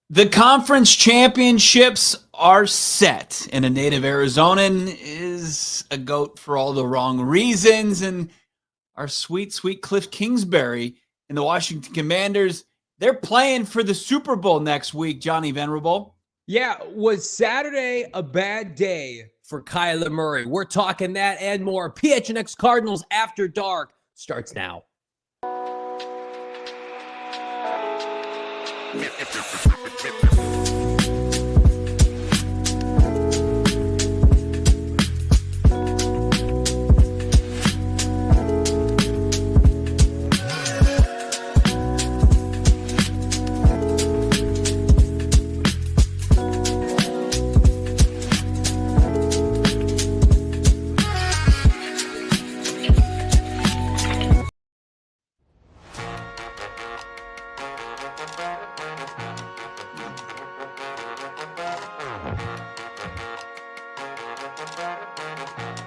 The conference championships are set, and a native Arizonan is a GOAT for all the wrong reasons. And our sweet, sweet Kliff Kingsbury and the Washington Commanders, they're playing for the Super Bowl next week, Johnny Venerable. Yeah, was Saturday a bad day for Kyler Murray? We're talking that and more. PHNX Cardinals After Dark starts now.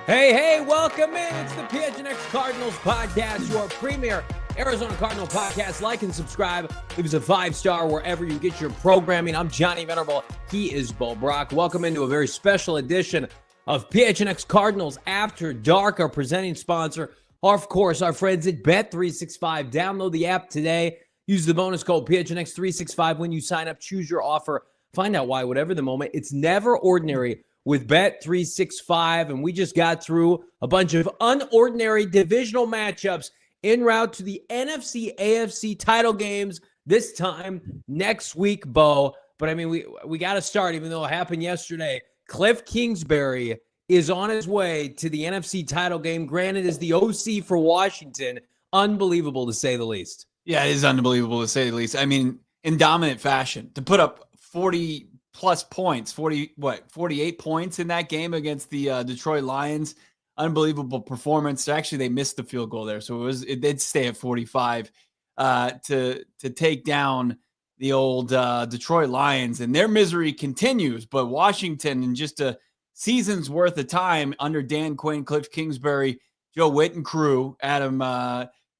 Hey, welcome in. It's the PHNX Cardinals podcast, your premier Arizona Cardinal podcast. Like and subscribe. Leave us a 5-star wherever you get your programming. I'm Johnny Venerable. He is Brack. Welcome into a very special edition of PHNX Cardinals After Dark. Our presenting sponsor, of course, our friends at Bet365. Download the app today. Use the bonus code PHNX365 when you sign up. Choose your offer. Find out why, whatever the moment. It's never ordinary with Bet365, and we just got through a bunch of unordinary divisional matchups en route to the NFC, AFC title games this time next week, Bo. But, I mean, we got to start, even though it happened yesterday. Kliff Kingsbury is on his way to the NFC title game. Granted, is the OC for Washington. Unbelievable, to say the least. Yeah, it is unbelievable, to say the least. I mean, in dominant fashion, to put up 40-plus points, 48 points in that game against the Detroit Lions. Unbelievable performance. Actually, they missed the field goal there, so it did stay at 45 to take down the old Detroit Lions, and their misery continues. But Washington, in just a season's worth of time under Dan Quinn, Kliff Kingsbury, Joe Witt and crew, Adam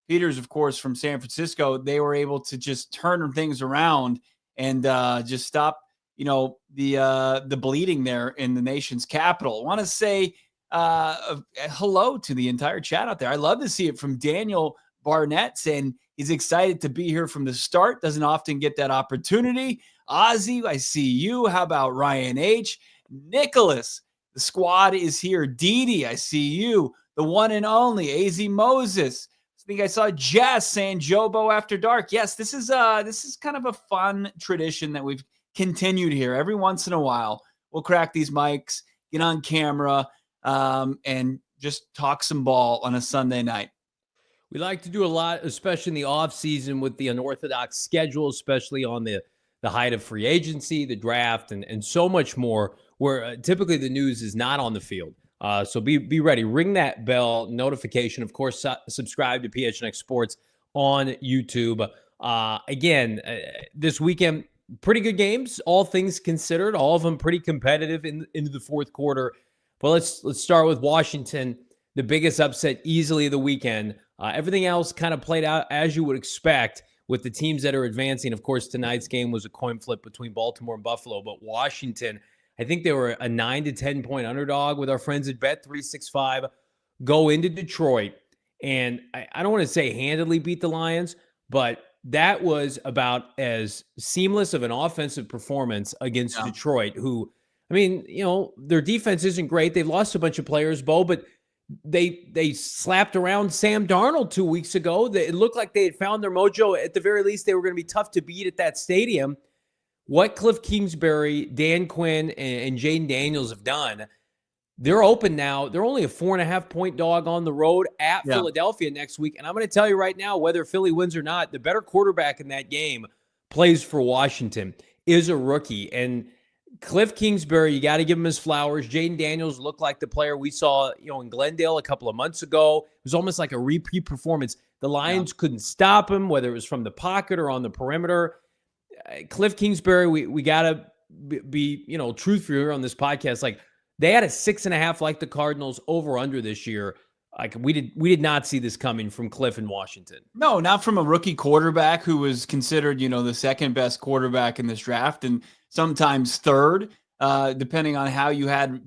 Peters, of course, from San Francisco, they were able to just turn things around and just stop, the bleeding there in the nation's capital. I want to say hello to the entire chat out there. I love to see it from Daniel Barnett saying he's excited to be here from the start. Doesn't often get that opportunity. Ozzy, I see you. How about Ryan H? Nicholas, the squad is here. Didi, I see you. The one and only AZ Moses. I think I saw Jess saying Jobo After Dark. Yes, this is kind of a fun tradition that we've continued here. Every once in a while, we'll crack these mics, get on camera, and just talk some ball on a Sunday night. We like to do a lot, especially in the offseason with the unorthodox schedule, especially on the height of free agency, the draft, and so much more, where typically the news is not on the field. So be ready. Ring that bell notification. Of course, subscribe to PHNX Sports on YouTube. Again, this weekend, pretty good games, all things considered. All of them pretty competitive into the fourth quarter. But let's start with Washington, the biggest upset easily of the weekend. Everything else kind of played out as you would expect with the teams that are advancing. Of course, tonight's game was a coin flip between Baltimore and Buffalo, but Washington, I think they were a 9 to 10 point underdog with our friends at Bet365, go into Detroit. And I don't want to say handily beat the Lions, but that was about as seamless of an offensive performance against Detroit, who, I mean, their defense isn't great. They've lost a bunch of players, Bo, but they slapped around Sam Darnold 2 weeks ago. It looked like they had found their mojo. At the very least, they were going to be tough to beat at that stadium. What Kliff Kingsbury, Dan Quinn, and Jaden Daniels have done, they're open now. They're only a 4.5-point dog on the road at Philadelphia next week. And I'm going to tell you right now, whether Philly wins or not, the better quarterback in that game plays for Washington, is a rookie. And Kliff Kingsbury, you got to give him his flowers. Jaden Daniels looked like the player we saw, in Glendale a couple of months ago. It was almost like a repeat performance. The Lions couldn't stop him, whether it was from the pocket or on the perimeter. Kliff Kingsbury, we got to be, truthful here on this podcast. Like, they had a 6.5 like the Cardinals over under this year. Like we did not see this coming from Kliff in Washington. No, not from a rookie quarterback who was considered, the second best quarterback in this draft and sometimes third, depending on how you had,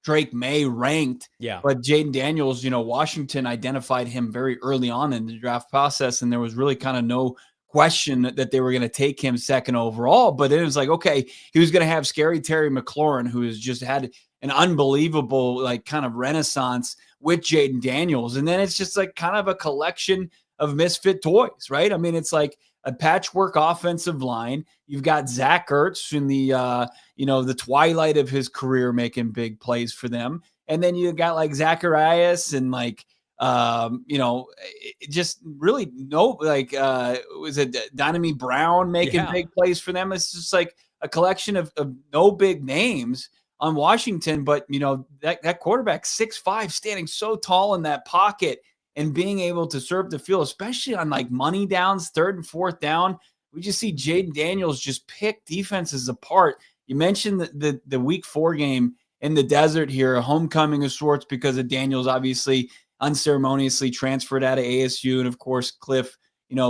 Drake May ranked. Yeah. But Jaden Daniels, Washington identified him very early on in the draft process, and there was really kind of no question that they were going to take him second overall. But it was like, okay, he was going to have scary Terry McLaurin, who has just had an unbelievable kind of renaissance with Jaden Daniels. And then it's just like kind of a collection of misfit toys, right? I mean, it's like a patchwork offensive line. You've got Zach Ertz in the twilight of his career making big plays for them. And then you got like Zacharias and just really was it Dynamite Brown making big plays for them? It's just like a collection of no big names on Washington, but that quarterback 6'5", standing so tall in that pocket and being able to serve the field, especially on like money downs, third and fourth down. We just see Jaden Daniels just pick defenses apart. You mentioned the week 4 game in the desert here, a homecoming of sorts because of Daniels obviously unceremoniously transferred out of ASU. And of course, Kliff,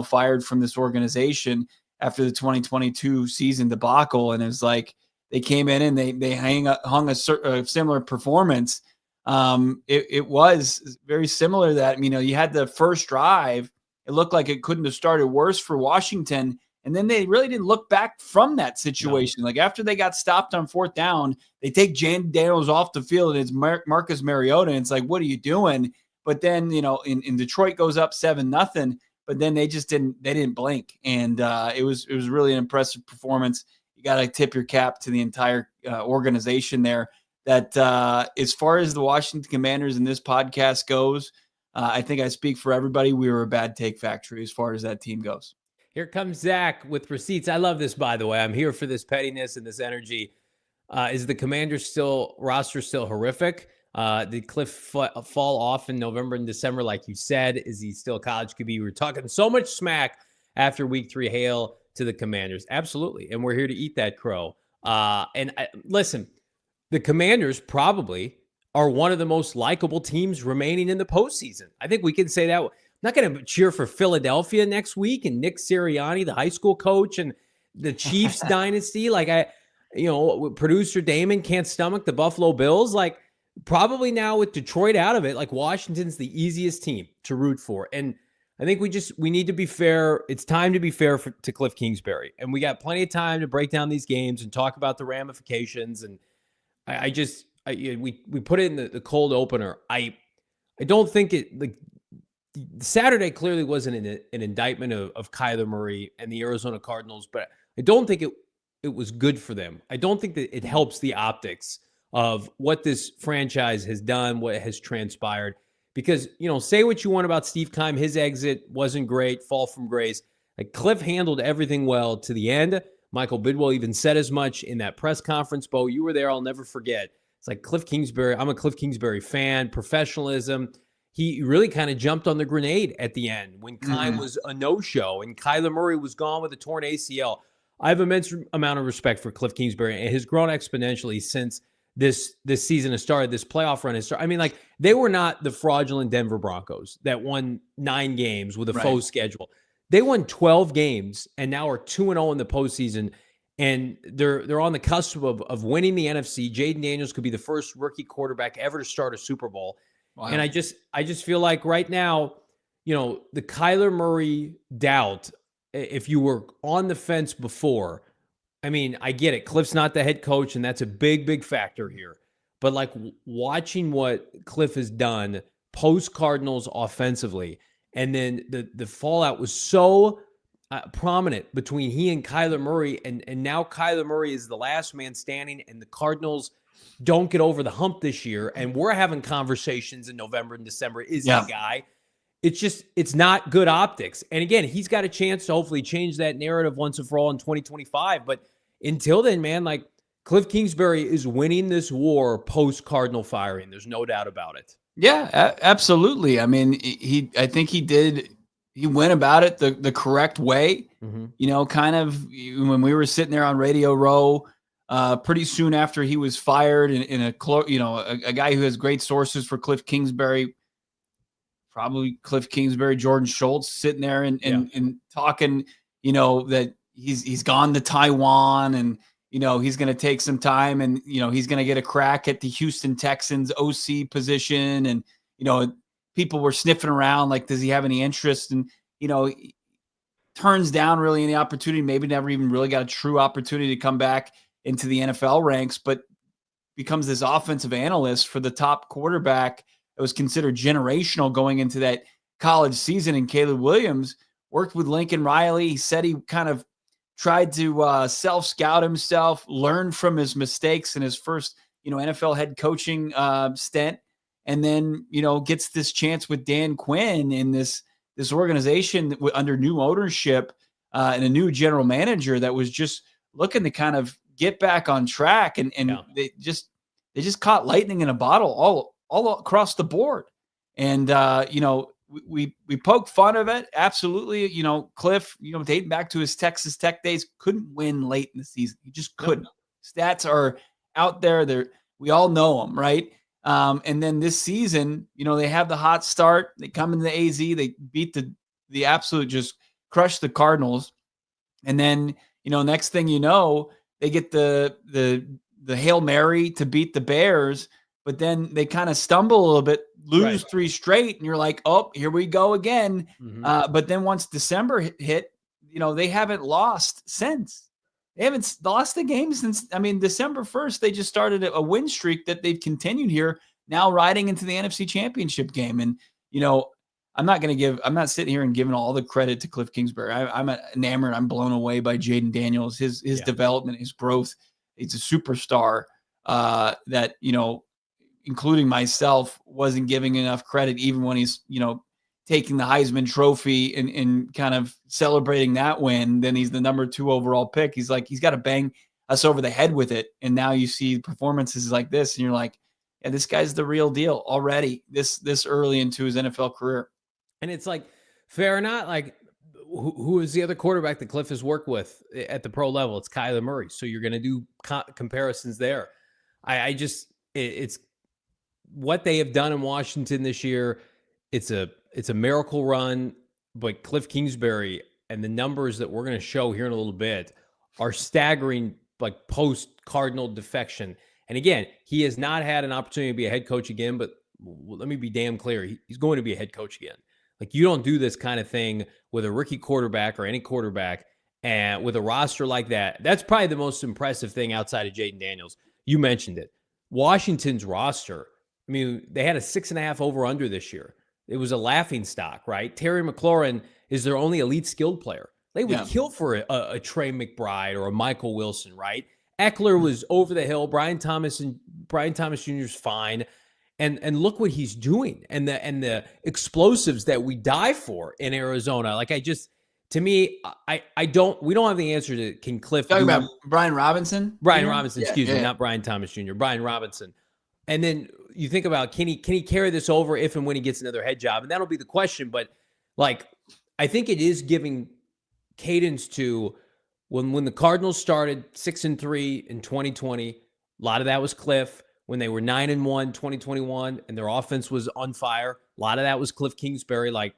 fired from this organization after the 2022 season debacle. And it was like, they came in and they hung a similar performance. It was very similar to that. You had the first drive. It looked like it couldn't have started worse for Washington. And then they really didn't look back from that situation. No. Like after they got stopped on fourth down, they take Jaden Daniels off the field and it's Marcus Mariota. And it's like, what are you doing? But then, in Detroit goes up 7-0, but then they didn't blink. And it was really an impressive performance. You got to tip your cap to the entire organization there. That as far as the Washington Commanders in this podcast goes, I think I speak for everybody. We were a bad take factory as far as that team goes. Here comes Zach with receipts. I love this, by the way. I'm here for this pettiness and this energy. Is the Commanders roster still horrific? Did Kliff fall off in November and December, like you said? Is he still a college QB? We were talking so much smack after week 3. Hail to the Commanders. Absolutely. And we're here to eat that crow. Listen, the Commanders probably are one of the most likable teams remaining in the postseason. I think we can say that. I'm not going to cheer for Philadelphia next week and Nick Sirianni, the high school coach, and the Chiefs dynasty. Producer Damon can't stomach the Buffalo Bills. Probably now with Detroit out of it, Washington's the easiest team to root for. And I think we need to be fair. It's time to be fair to Kliff Kingsbury. And we got plenty of time to break down these games and talk about the ramifications. And we put it in the cold opener. I don't think Saturday clearly wasn't an indictment of Kyler Murray and the Arizona Cardinals, but I don't think it was good for them. I don't think that it helps the optics of what this franchise has done, what has transpired. Because, say what you want about Steve Keim, his exit wasn't great, fall from grace. Kliff handled everything well to the end. Michael Bidwell even said as much in that press conference. Bo, you were there, I'll never forget. It's like Kliff Kingsbury. I'm a Kliff Kingsbury fan, professionalism. He really kind of jumped on the grenade at the end when Keim was a no-show and Kyler Murray was gone with a torn ACL. I have immense amount of respect for Kliff Kingsbury, and has grown exponentially since this season has started, this playoff run has started. They were not the fraudulent Denver Broncos that won 9 games with a faux schedule. They won 12 games and now are 2-0 in the postseason, and they're on the cusp of winning the NFC. Jaden Daniels could be the first rookie quarterback ever to start a Super Bowl. Wow. And I just feel like right now, the Kyler Murray doubt, if you were on the fence before, I get it. Kliff's not the head coach, and that's a big, big factor here. But watching what Kliff has done post-Cardinals offensively, and then the fallout was so prominent between he and Kyler Murray, and now Kyler Murray is the last man standing, and the Cardinals don't get over the hump this year, and we're having conversations in November and December. Is the guy? It's not good optics. And again, he's got a chance to hopefully change that narrative once and for all in 2025. But until then, man, Kliff Kingsbury is winning this war post-Cardinal firing. There's no doubt about it. Yeah, absolutely. I think he went about it the correct way. Kind of when we were sitting there on Radio Row, pretty soon after he was fired, in a guy who has great sources for Kliff Kingsbury, probably Kliff Kingsbury, Jordan Schultz sitting there and talking, that he's gone to Taiwan, and he's going to take some time, and he's going to get a crack at the Houston Texans OC position, and people were sniffing around like, does he have any interest? And he turns down really any opportunity, maybe never even really got a true opportunity to come back into the NFL ranks, but becomes this offensive analyst for the top quarterback that was considered generational going into that college season. And Caleb Williams worked with Lincoln Riley. He said he kind of tried to self-scout himself, learn from his mistakes in his first, NFL head coaching stint, and then, gets this chance with Dan Quinn in this organization under new ownership and a new general manager that was just looking to kind of get back on track. And they just caught lightning in a bottle all across the board. And, we poke fun of it. Absolutely. Kliff, dating back to his Texas Tech days, couldn't win late in the season. He just couldn't. Stats are out there. We all know them, right? And then this season, they have the hot start. They come into the AZ. They beat the absolute, just crush the Cardinals. And then, next thing you know, they get the Hail Mary to beat the Bears. But then they kind of stumble a little bit, lose 3 straight, and you're like, oh, here we go again. Mm-hmm. But then once December hit, they haven't lost since. They haven't lost the game since, December 1st, they just started a win streak that they've continued here, now riding into the NFC Championship game. And, I'm not sitting here and giving all the credit to Kliff Kingsbury. I'm enamored. I'm blown away by Jaden Daniels, his development, his growth. He's a superstar that, including myself, wasn't giving enough credit, even when he's, taking the Heisman Trophy and kind of celebrating that win. Then he's the number 2 overall pick. He's got to bang us over the head with it. And now you see performances like this, and you're like, yeah, this guy's the real deal already this early into his NFL career. And it's like, fair or not, like, who is the other quarterback that Kliff has worked with at the pro level? It's Kyler Murray. So you're going to do comparisons there. It's what they have done in Washington this year. It's a miracle run, but Kliff Kingsbury and the numbers that we're going to show here in a little bit are staggering, like post-Cardinal defection. And again, he has not had an opportunity to be a head coach again, but let me be damn clear. He's going to be a head coach again. Like, you don't do this kind of thing with a rookie quarterback or any quarterback, and with a roster like that. That's probably the most impressive thing outside of Jaden Daniels. You mentioned it. Washington's roster, they had a 6.5 over-under this year. It was a laughing stock, right? Terry McLaurin is their only elite skilled player. They would kill for a Trey McBride or a Michael Wilson, right? Eckler was over the hill. Brian Thomas Jr. is fine. And look what he's doing, and the explosives that we die for in Arizona. Like, we don't have the answer to, can Kliff talking about Brian Robinson? Excuse me, not Brian Thomas Jr., Brian Robinson. And then you think about, can he carry this over if and when he gets another head job? And that'll be the question. But like, I think it is giving cadence to when the Cardinals started 6-3 in 2020. A lot of that was Kliff. When they were 9-1, 2021, and their offense was on fire, a lot of that was Kliff Kingsbury. Like,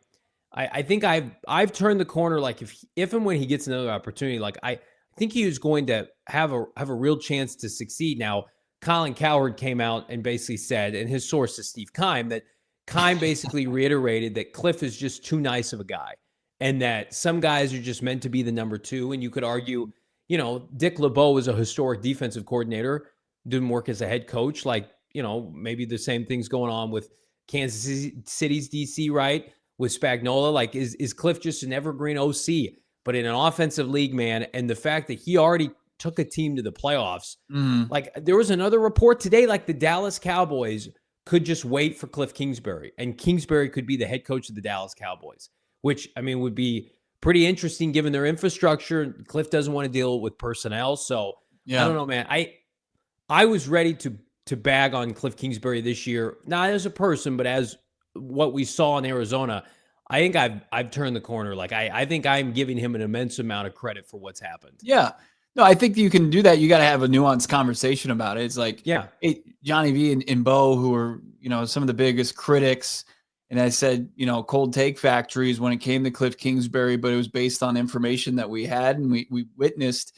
I think I've turned the corner. Like, if and when he gets another opportunity, like, I think he is going to have a real chance to succeed. Now, Colin Cowherd came out and basically said, and his source is Steve Keim, that Keim basically reiterated that Kliff is just too nice of a guy, and that some guys are just meant to be the number 2. And you could argue, Dick LeBeau is a historic defensive coordinator, didn't work as a head coach. Like, maybe the same thing's going on with Kansas City's DC, right? With Spagnuolo. Like, is Kliff just an evergreen OC? But in an offensive league, man, and the fact that he already took a team to the playoffs. Like, there was another report today, like the Dallas Cowboys could just wait for Kliff Kingsbury, and Kingsbury could be the head coach of the Dallas Cowboys, which, would be pretty interesting given their infrastructure. Kliff doesn't want to deal with personnel. So I don't know, man. I was ready to bag on Kliff Kingsbury this year, not as a person, but as what we saw in Arizona. I think I've turned the corner. Like, I think I'm giving him an immense amount of credit for what's happened. Yeah. No, I think you can do that. You got to have a nuanced conversation about it. It's like, Yeah. hey, Johnny V and Bo, who are, some of the biggest critics. And I said, cold take factories when it came to Kliff Kingsbury, but it was based on information that we had and we witnessed,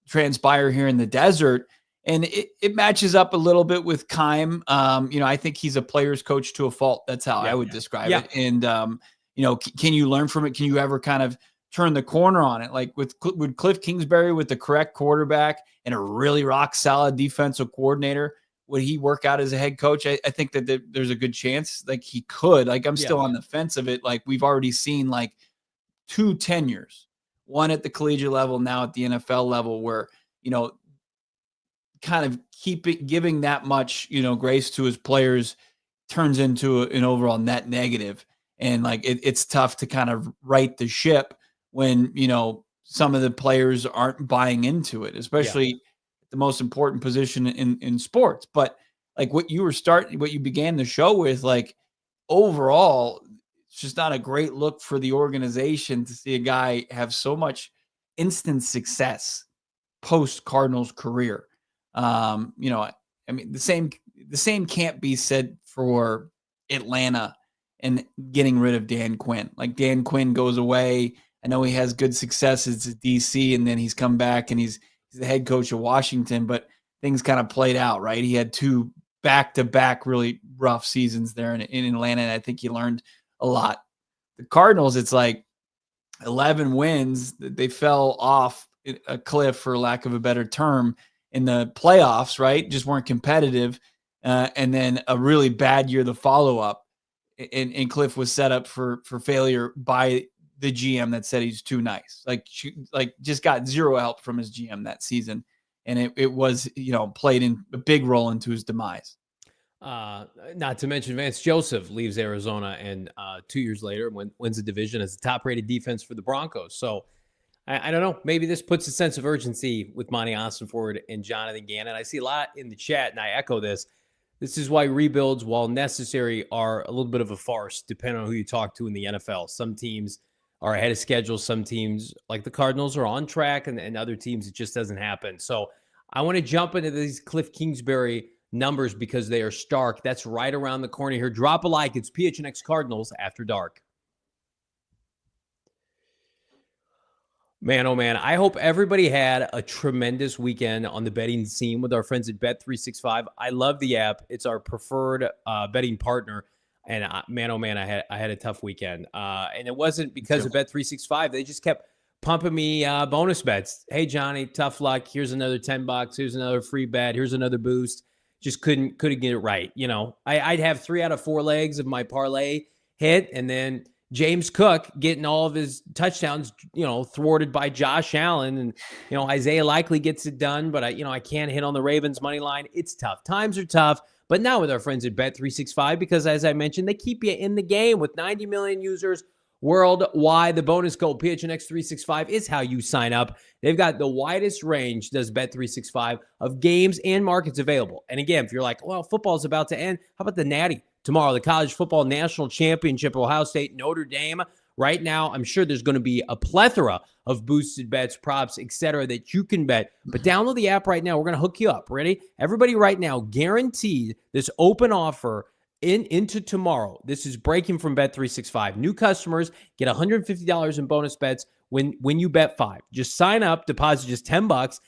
transpire here in the desert. And it matches up a little bit with Keim. I think he's a player's coach to a fault. That's how I would describe it. And, can you learn from it? Can you ever kind of turn the corner on it? Like with Kliff Kingsbury, with the correct quarterback and a really rock solid defensive coordinator, would he work out as a head coach? I think that there's a good chance like he could. Like I'm still on the fence of it. Like we've already seen like 2 tenures, one at the collegiate level, now at the NFL level, where, kind of giving that much, grace to his players turns into an overall net negative. And like, it's tough to kind of right the ship when, some of the players aren't buying into it, especially the most important position in sports. But like what you began the show with, like overall, it's just not a great look for the organization to see a guy have so much instant success post Cardinals career. I mean, the same can't be said for Atlanta and getting rid of Dan Quinn. Like Dan Quinn goes away. I know he has good successes at DC, and then he's come back and he's the head coach of Washington, but things kind of played out, right? He had 2 back-to-back really rough seasons there in Atlanta, and I think he learned a lot. The Cardinals, it's like 11 wins. They fell off a cliff, for lack of a better term, in the playoffs, right? Just weren't competitive. And then a really bad year, the follow-up. And Kliff was set up for failure by the GM that said he's too nice. Like just got zero help from his GM that season. And it was, played in a big role into his demise. Not to mention Vance Joseph leaves Arizona and 2 years later wins the division as the top-rated defense for the Broncos. So I don't know. Maybe this puts a sense of urgency with Monti Ossenfort and Jonathan Gannon. I see a lot in the chat, and I echo this. This is why rebuilds, while necessary, are a little bit of a farce, depending on who you talk to in the NFL. Some teams are ahead of schedule. Some teams, like the Cardinals, are on track, and other teams, it just doesn't happen. So I want to jump into these Kliff Kingsbury numbers because they are stark. That's right around the corner here. Drop a like. It's PHNX Cardinals After Dark. Man, oh man, I hope everybody had a tremendous weekend on the betting scene with our friends at Bet365. I love the app. It's our preferred betting partner. And man, oh man, I had a tough weekend. And it wasn't because of Bet365. They just kept pumping me bonus bets. Hey, Johnny, tough luck. Here's another $10. Here's another free bet. Here's another boost. Just couldn't get it right. I'd have 3 out of 4 legs of my parlay hit, and then James Cook getting all of his touchdowns, thwarted by Josh Allen, and Isaiah Likely gets it done, but I can't hit on the Ravens money line. It's tough. Times are tough, but now with our friends at Bet365, because as I mentioned, they keep you in the game with 90 million users worldwide. The bonus code PHNX365 is how you sign up. They've got the widest range, does Bet365, of games and markets available. And again, if you're like, well, football's about to end, how about the Natty? Tomorrow, the College Football National Championship, Ohio State, Notre Dame. Right now, I'm sure there's going to be a plethora of boosted bets, props, etc. that you can bet. But download the app right now. We're going to hook you up. Ready? Everybody right now, guaranteed this open offer into tomorrow. This is breaking from Bet365. New customers get $150 in bonus bets when you bet 5. Just sign up, deposit just $10.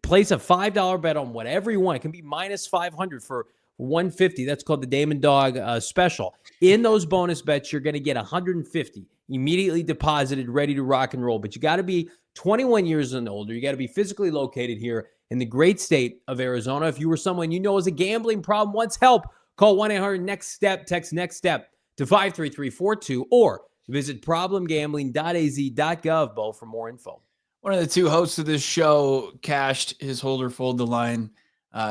Place a $5 bet on whatever you want. It can be minus 500 for $150. That's called the Damon Dawg special. In those bonus bets, you're going to get $150 immediately deposited, ready to rock and roll. But you got to be 21 years and older. You got to be physically located here in the great state of Arizona. If you were someone you know has a gambling problem, wants help, call 1-800-NEXT-STEP. Text NEXT STEP to 53342 or visit problemgambling.az.gov, Bo, for more info. One of the 2 hosts of this show cashed his hold or fold the line.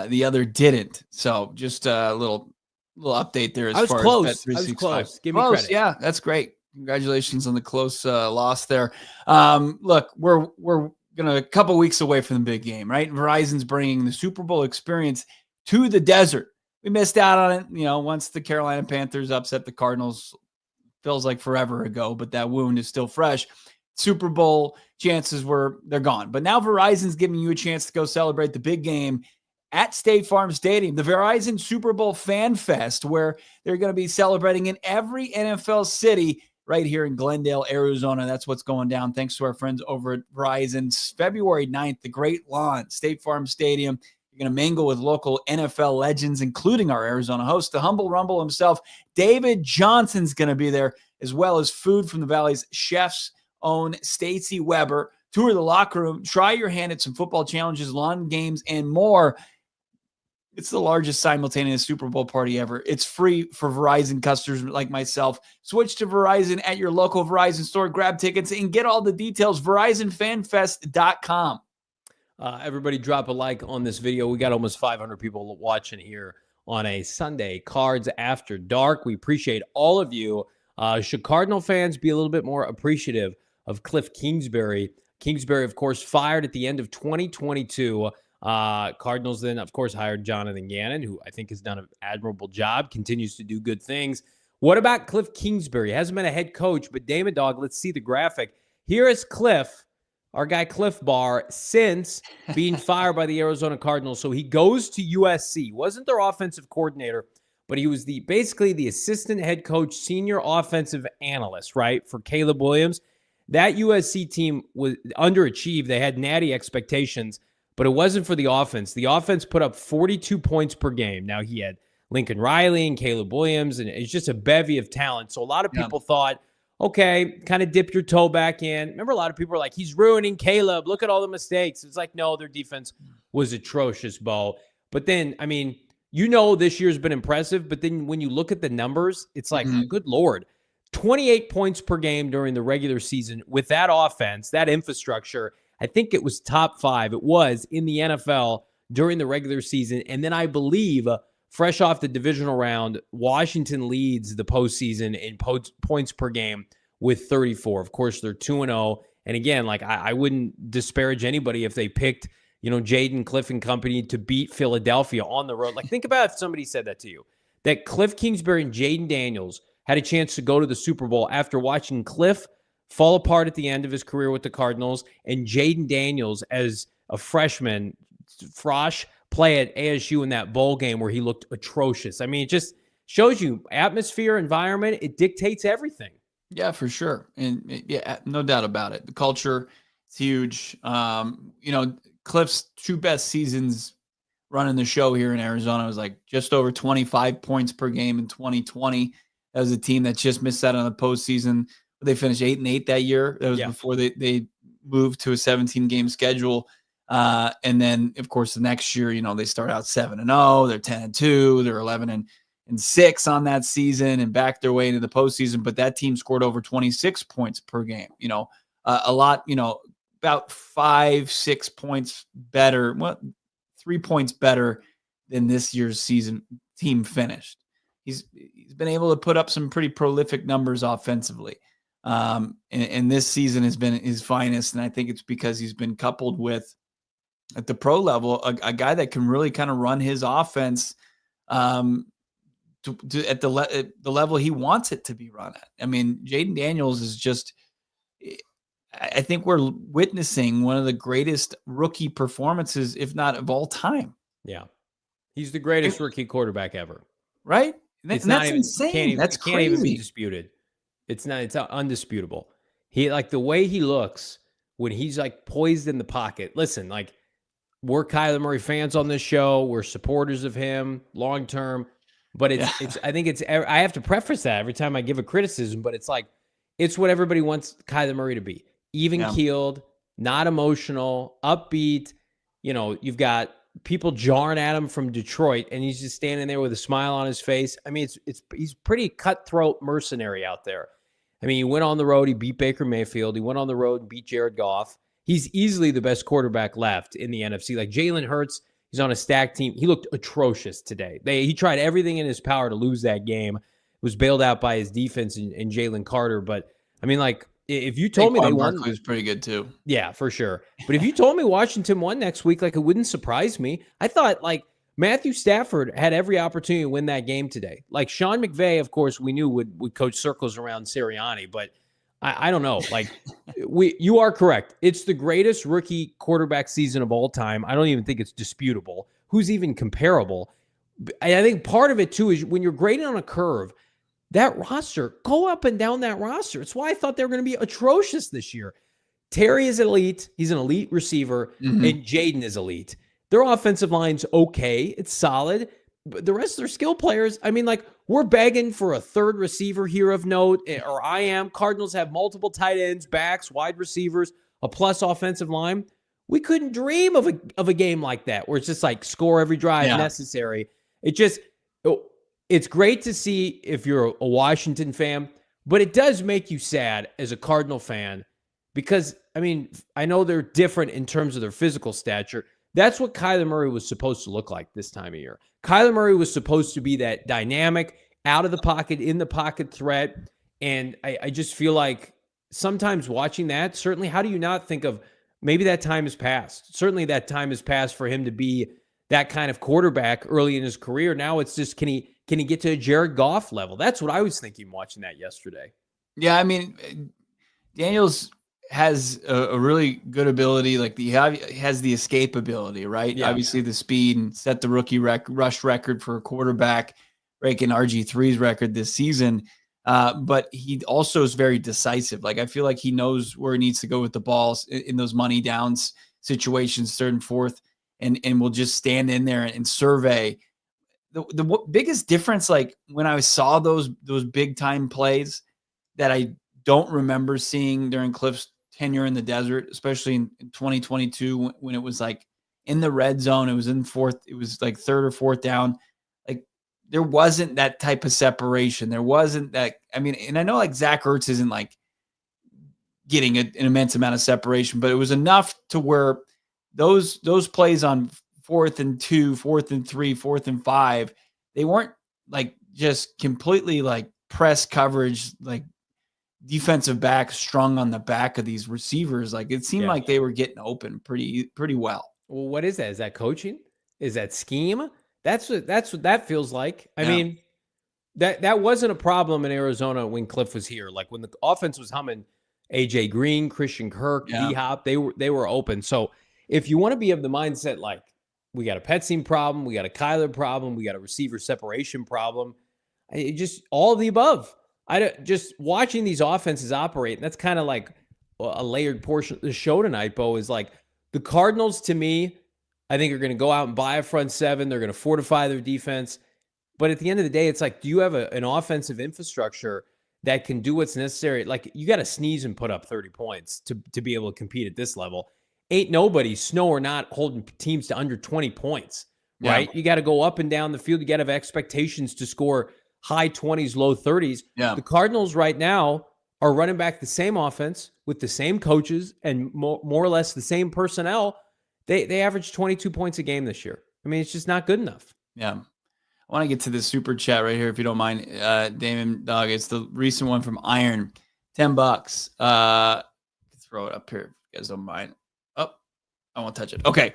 The other didn't. So just a little update there as far as Bet365. I was close. Give me credit. Yeah, that's great. Congratulations on the close loss there. Look, we're a couple weeks away from the big game, right? Verizon's bringing the Super Bowl experience to the desert. We missed out on it, once the Carolina Panthers upset the Cardinals. Feels like forever ago, but that wound is still fresh. Super Bowl chances they're gone. But now Verizon's giving you a chance to go celebrate the big game at State Farm Stadium, the Verizon Super Bowl Fan Fest, where they're going to be celebrating in every NFL city right here in Glendale, Arizona. That's what's going down. Thanks to our friends over at Verizon. February 9th, the Great Lawn, State Farm Stadium. You're going to mingle with local NFL legends, including our Arizona host, the Humble Rumble himself. David Johnson's going to be there, as well as food from the Valley's chef's own Stacey Weber. Tour the locker room. Try your hand at some football challenges, lawn games, and more. It's the largest simultaneous Super Bowl party ever. It's free for Verizon customers like myself. Switch to Verizon at your local Verizon store. Grab tickets and get all the details. VerizonFanFest.com. Everybody drop a like on this video. We got almost 500 people watching here on a Sunday, Cards After Dark. We appreciate all of you. Should Cardinal fans be a little bit more appreciative of Kliff Kingsbury? Kingsbury, of course, fired at the end of 2022. Cardinals then, of course, hired Jonathan Gannon, who I think has done an admirable job, continues to do good things. What about Kliff Kingsbury? Hasn't been a head coach, but Damon, Dawg, let's see the graphic. Here is Kliff, our guy Kliff Bar, since being fired by the Arizona Cardinals. So he goes to USC. Wasn't their offensive coordinator, but he was basically the assistant head coach, senior offensive analyst, right, for Caleb Williams. That USC team was underachieved. They had natty expectations, but it wasn't for the offense. The offense put up 42 points per game. Now he had Lincoln Riley and Caleb Williams, and it's just a bevy of talent. So a lot of people thought, okay, kind of dip your toe back in. Remember, a lot of people were like, he's ruining Caleb. Look at all the mistakes. It's like, no, their defense was atrocious, Bo. But then, I mean, this year's been impressive, but then when you look at the numbers, it's like, good Lord, 28 points per game during the regular season with that offense, that infrastructure. I think it was top 5. It was in the NFL during the regular season. And then I believe, fresh off the divisional round, Washington leads the postseason in points per game with 34. Of course, they're 2-0. And again, like I wouldn't disparage anybody if they picked, Jaden, Kliff and company to beat Philadelphia on the road. Like, think about if somebody said that to you, that Kliff Kingsbury and Jaden Daniels had a chance to go to the Super Bowl after watching Kliff fall apart at the end of his career with the Cardinals and Jaden Daniels as a freshman, Frosh, play at ASU in that bowl game where he looked atrocious. I mean, it just shows you atmosphere, environment, it dictates everything. Yeah, for sure. And yeah, no doubt about it. The culture is huge. Kliff's 2 best seasons running the show here in Arizona was like just over 25 points per game in 2020. That was a team that just missed out on the postseason. They finished 8-8 that year. That was before they moved to a 17-game schedule. And then, of course, the next year, they start out 7-0. They're 10-2. They're 11-6 on that season and backed their way into the postseason. But that team scored over 26 points per game. A lot. About 5-6 points better. 3 points better than this year's season team finished. He's been able to put up some pretty prolific numbers offensively. And this season has been his finest. And I think it's because he's been coupled with, at the pro level, a guy that can really kind of run his offense at the level he wants it to be run at. I mean, Jaden Daniels is just, I think we're witnessing one of the greatest rookie performances, if not of all time. Yeah. He's the greatest rookie quarterback ever. Right? That's insane. That's crazy. Can't even be disputed. It's undisputable. He, like, the way he looks when he's like poised in the pocket. Listen, like, we're Kyler Murray fans on this show. We're supporters of him long term. But I have to preface that every time I give a criticism, but it's like, it's what everybody wants Kyler Murray to be. Even keeled, not emotional, upbeat. You've got people jarring at him from Detroit, and he's just standing there with a smile on his face. I mean, he's pretty cutthroat mercenary out there. I mean, he went on the road. He beat Baker Mayfield. He went on the road and beat Jared Goff. He's easily the best quarterback left in the NFC. Like Jalen Hurts, he's on a stacked team. He looked atrocious today. He tried everything in his power to lose that game. Was bailed out by his defense and Jalen Carter. But, I mean, like, if you told me they won, was pretty good too. Yeah, for sure. But if you told me Washington won next week, like, it wouldn't surprise me. I thought, like, Matthew Stafford had every opportunity to win that game today. Like, Sean McVay, of course, we knew would coach circles around Sirianni, but I don't know. Like you are correct. It's the greatest rookie quarterback season of all time. I don't even think it's disputable. Who's even comparable? And I think part of it too is when you're grading on a curve, that roster, go up and down that roster. It's why I thought they were going to be atrocious this year. Terry is elite. He's an elite receiver, and Jaden is elite. Their offensive line's okay. It's solid. But the rest of their skill players, I mean, like, we're begging for a third receiver here of note, or I am. Cardinals have multiple tight ends, backs, wide receivers, a plus offensive line. We couldn't dream of a game like that where it's just like score every drive necessary. It's great to see if you're a Washington fan, but it does make you sad as a Cardinal fan because, I mean, I know they're different in terms of their physical stature. That's what Kyler Murray was supposed to look like this time of year. Kyler Murray was supposed to be that dynamic, out of the pocket, in the pocket threat. And I just feel like sometimes watching that, certainly, how do you not think of maybe that time has passed? Certainly that time has passed for him to be that kind of quarterback early in his career. Now it's just, can he get to a Jared Goff level? That's what I was thinking watching that yesterday. Yeah, I mean, Daniels has a really good ability. Like he has the escape ability, right? Yeah. Obviously the speed, and set the rookie rush record for a quarterback, breaking RG3's record this season. But he also is very decisive. Like I feel like he knows where he needs to go with the balls in those money downs situations, third and fourth, and will just stand in there and survey. The biggest difference, like when I saw those big time plays that I don't remember seeing during Kliff's tenure in the desert, especially in 2022, when it was like in the red zone, it was in fourth, it was like third or fourth down. Like there wasn't that type of separation. There wasn't that. I mean, and I know like Zach Ertz isn't like getting an immense amount of separation, but it was enough to where those plays on 4th and 2, 4th and 3, 4th and 5, they weren't like just completely like press coverage, like defensive backs strung on the back of these receivers. Like it seemed like they were getting open pretty well. Well, what is that? Is that coaching? Is that scheme? That's what that feels like. I mean, that wasn't a problem in Arizona when Kliff was here. Like when the offense was humming, AJ Green, Christian Kirk, D-Hop, they were open. So if you want to be of the mindset like we got a Petsine problem, we got a Kyler problem, we got a receiver separation problem, just all of the above. Just watching these offenses operate, and that's kind of like a layered portion of the show tonight, Bo, is like the Cardinals, to me, I think are going to go out and buy a front seven. They're going to fortify their defense. But at the end of the day, it's like, do you have an offensive infrastructure that can do what's necessary? Like, you got to sneeze and put up 30 points to be able to compete at this level. Ain't nobody, snow or not, holding teams to under 20 points, right? Yeah. You got to go up and down the field. You got to have expectations to score high 20s, low 30s. Yeah. The Cardinals right now are running back the same offense with the same coaches and more or less the same personnel. They average 22 points a game this year. I mean, it's just not good enough. Yeah. I want to get to this super chat right here, if you don't mind, Damon, Dawg. It's the recent one from Iron, $10. Throw it up here if you guys don't mind. Oh, I won't touch it. Okay.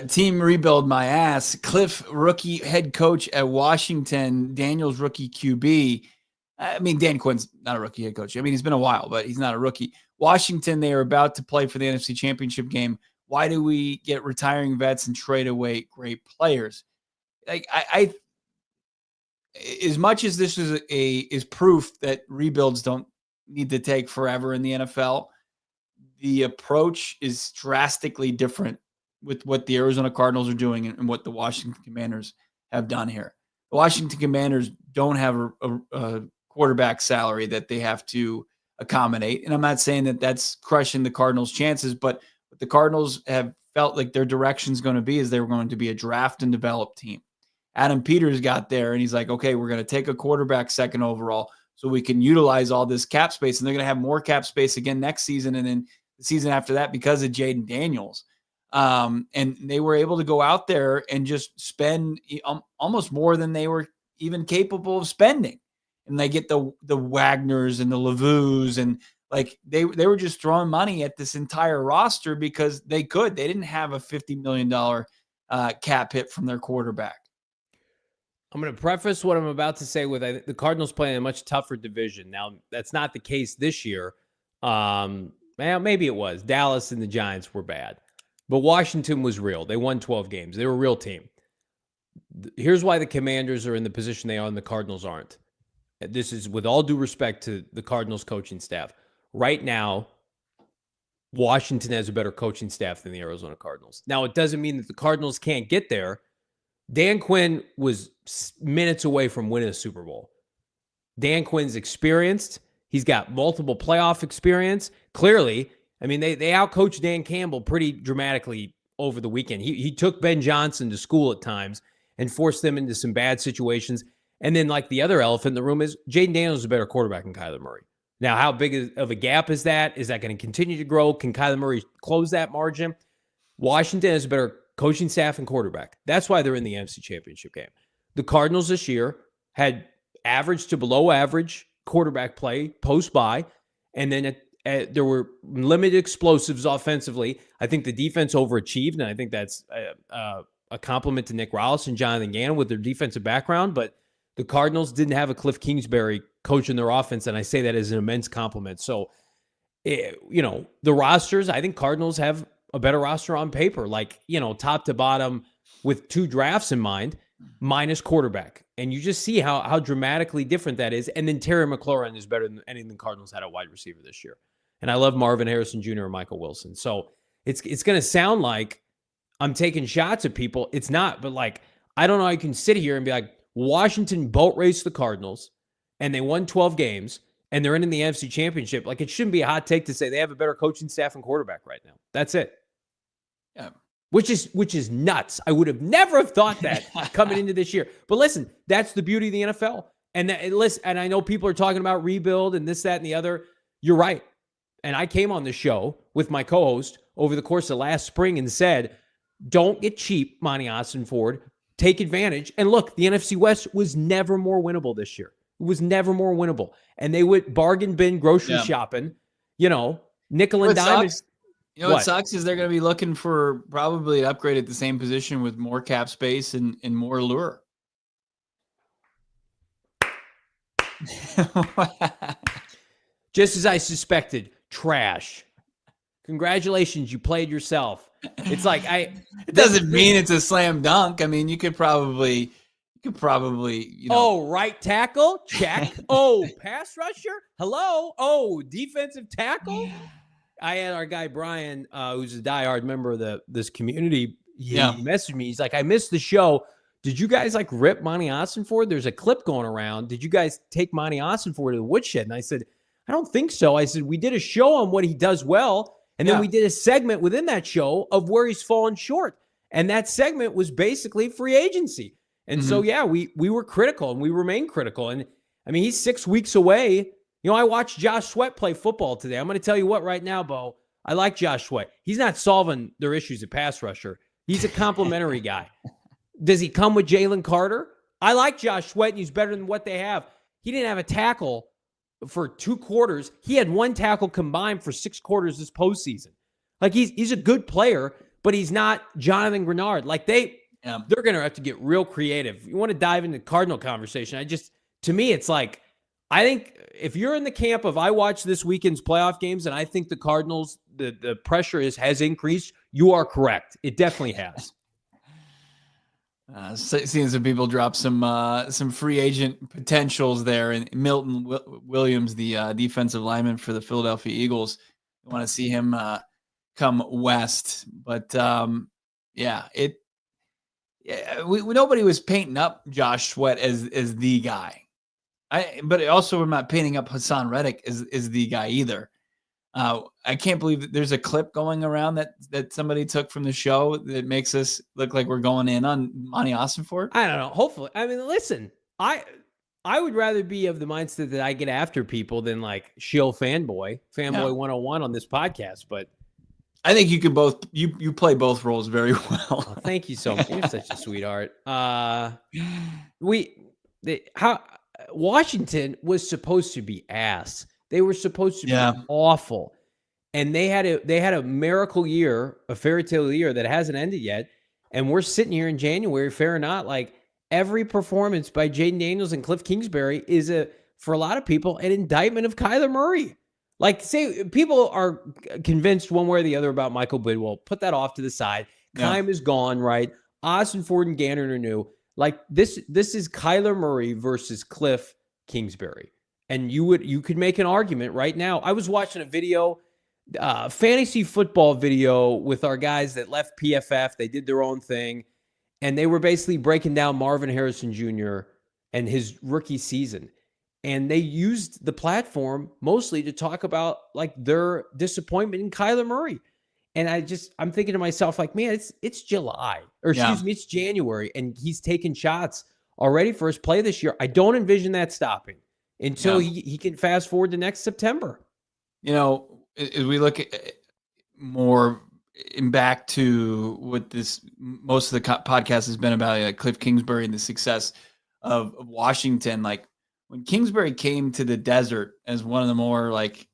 Team rebuild my ass. Kliff, rookie head coach at Washington. Daniels, rookie QB. I mean, Dan Quinn's not a rookie head coach. I mean, he's been a while, but he's not a rookie. Washington, they are about to play for the NFC Championship game. Why do we get retiring vets and trade away great players? Like I as much as this is proof that rebuilds don't need to take forever in the NFL, the approach is drastically different with what the Arizona Cardinals are doing and what the Washington Commanders have done here. The Washington Commanders don't have a quarterback salary that they have to accommodate. And I'm not saying that that's crushing the Cardinals' chances, but what the Cardinals have felt like their direction is going to be is they were going to be a draft and develop team. Adam Peters got there and he's like, okay, we're going to take a quarterback second overall so we can utilize all this cap space. And they're going to have more cap space again next season and then the season after that because of Jaden Daniels. And they were able to go out there and just spend almost more than they were even capable of spending. And they get the Wagners and the Lavus and like they were just throwing money at this entire roster because they could. They didn't have a $50 million cap hit from their quarterback. I'm going to preface what I'm about to say with the Cardinals playing a much tougher division. Now, that's not the case this year. Well, maybe it was. Dallas and the Giants were bad. But Washington was real. They won 12 games. They were a real team. Here's why the Commanders are in the position they are and the Cardinals aren't. This is with all due respect to the Cardinals coaching staff. Right now, Washington has a better coaching staff than the Arizona Cardinals. Now, it doesn't mean that the Cardinals can't get there. Dan Quinn was minutes away from winning a Super Bowl. Dan Quinn's experienced. He's got multiple playoff experience. Clearly, I mean, they outcoached Dan Campbell pretty dramatically over the weekend. He took Ben Johnson to school at times and forced them into some bad situations. And then, like, the other elephant in the room is Jaden Daniels is a better quarterback than Kyler Murray. Now, how big of a gap is that? Is that going to continue to grow? Can Kyler Murray close that margin? Washington has a better coaching staff and quarterback. That's why they're in the NFC Championship game. The Cardinals this year had average to below average quarterback play post-bye, and then there were limited explosives offensively. I think the defense overachieved, and I think that's a compliment to Nick Rallis and Jonathan Gannon with their defensive background, but the Cardinals didn't have a Kliff Kingsbury coaching their offense, and I say that as an immense compliment. So, the rosters, I think Cardinals have a better roster on paper, like, top to bottom with 2 drafts in mind, minus quarterback. And you just see how dramatically different that is. And then Terry McLaurin is better than anything the Cardinals had at wide receiver this year. And I love Marvin Harrison Jr. and Michael Wilson. So it's going to sound like I'm taking shots at people. It's not, but like, I don't know how you can sit here and be like, Washington boat raced the Cardinals and they won 12 games and they're in the NFC Championship. Like, it shouldn't be a hot take to say they have a better coaching staff and quarterback right now. That's it. Yeah. Which is nuts. I would have never thought that coming into this year. But listen, that's the beauty of the NFL. And I know people are talking about rebuild and this, that, and the other. You're right. And I came on the show with my co-host over the course of last spring and said, don't get cheap, Monti Ossenfort. Take advantage. And look, the NFC West was never more winnable this year. It was never more winnable. And they would bargain bin grocery shopping, nickel and dime. What sucks is they're going to be looking for probably an upgrade at the same position with more cap space and more lure. Just as I suspected, trash. Congratulations, you played yourself. It's like it doesn't mean it's a slam dunk. I mean, you could probably, Oh, right tackle, check. Oh, pass rusher, hello. Oh, defensive tackle. I had our guy Brian, who's a diehard member of this community. He messaged me. He's like, I missed the show. Did you guys rip Monti Ossenfort? There's a clip going around. Did you guys take Monti Ossenfort to the woodshed? And I said, I don't think so. I said, we did a show on what he does well. And then we did a segment within that show of where he's fallen short. And that segment was basically free agency. And so, we were critical and we remain critical. And I mean, he's 6 weeks away. I watched Josh Sweat play football today. I'm going to tell you what right now, Bo. I like Josh Sweat. He's not solving their issues at pass rusher. He's a complimentary guy. Does he come with Jalen Carter? I like Josh Sweat, and he's better than what they have. He didn't have a tackle for 2 quarters. He had 1 tackle combined for 6 quarters this postseason. Like, he's a good player, but he's not Jonathan Grenard. Like, they're going to have to get real creative. You want to dive into the Cardinal conversation. To me, it's like, I think if you're in the camp of I watch this weekend's playoff games and I think the Cardinals, the pressure has increased, you are correct. It definitely has. Seeing some people drop some free agent potentials there, and Milton Williams, the defensive lineman for the Philadelphia Eagles, I want to see him come west. But nobody was painting up Josh Sweat as the guy. But also we're not painting up Hassan Reddick as the guy either. I can't believe that there's a clip going around that somebody took from the show that makes us look like we're going in on Monti Ossenfort. I don't know. Hopefully. I mean, listen, I would rather be of the mindset that I get after people than shill fanboy 101 on this podcast. But I think you could both, you play both roles very well. Oh, thank you so much. You're such a sweetheart. Washington was supposed to be ass. They were supposed to be awful. And they had a miracle year, a fairy tale year that hasn't ended yet. And we're sitting here in January, fair or not, every performance by Jaden Daniels and Kliff Kingsbury is for a lot of people, an indictment of Kyler Murray. Like, say people are convinced one way or the other about Michael Bidwell. Put that off to the side. Keim is gone, right? Ossenfort and Gannon are new. Like, this is Kyler Murray versus Kliff Kingsbury. And you could make an argument right now. I was watching a video, fantasy football video with our guys that left PFF. They did their own thing. And they were basically breaking down Marvin Harrison Jr. and his rookie season. And they used the platform mostly to talk about like their disappointment in Kyler Murray. And I'm thinking to myself, like, man, it's July, or excuse me, it's January, and he's taking shots already for his play this year. I don't envision that stopping until he can fast forward to next September. You know, as we look at more back to what most of the podcast has been about, like Kliff Kingsbury and the success of Washington. Like, when Kingsbury came to the desert as one of the more like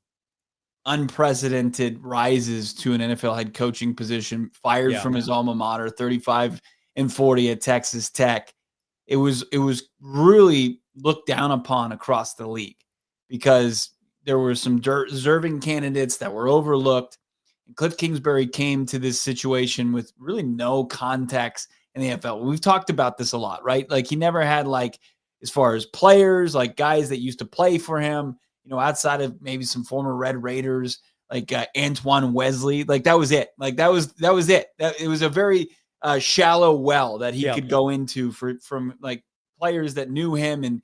unprecedented rises to an NFL head coaching position, fired from his alma mater, 35-40 at Texas Tech, it was really looked down upon across the league because there were some deserving candidates that were overlooked. And Kliff Kingsbury came to this situation with really no context in the NFL. We've talked about this a lot, right? Like, he never had, like, as far as players, like guys that used to play for him, you know, outside of maybe some former Red Raiders, like Antoine Wesley, like that was it. Like that was it. It was a very shallow well that he could go into from like players that knew him and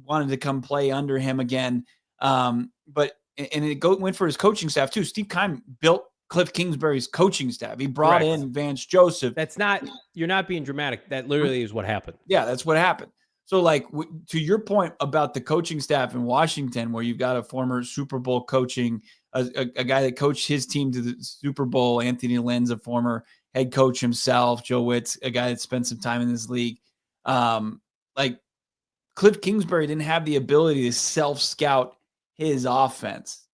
wanted to come play under him again. But it went for his coaching staff too. Steve Keim built Kliff Kingsbury's coaching staff. He brought in Vance Joseph. You're not being dramatic. That literally is what happened. Yeah, that's what happened. So, like, to your point about the coaching staff in Washington, where you've got a former Super Bowl coaching, a guy that coached his team to the Super Bowl, Anthony Lynn's a former head coach himself, Joe Witt's a guy that spent some time in this league. Like, Kliff Kingsbury didn't have the ability to self-scout his offense.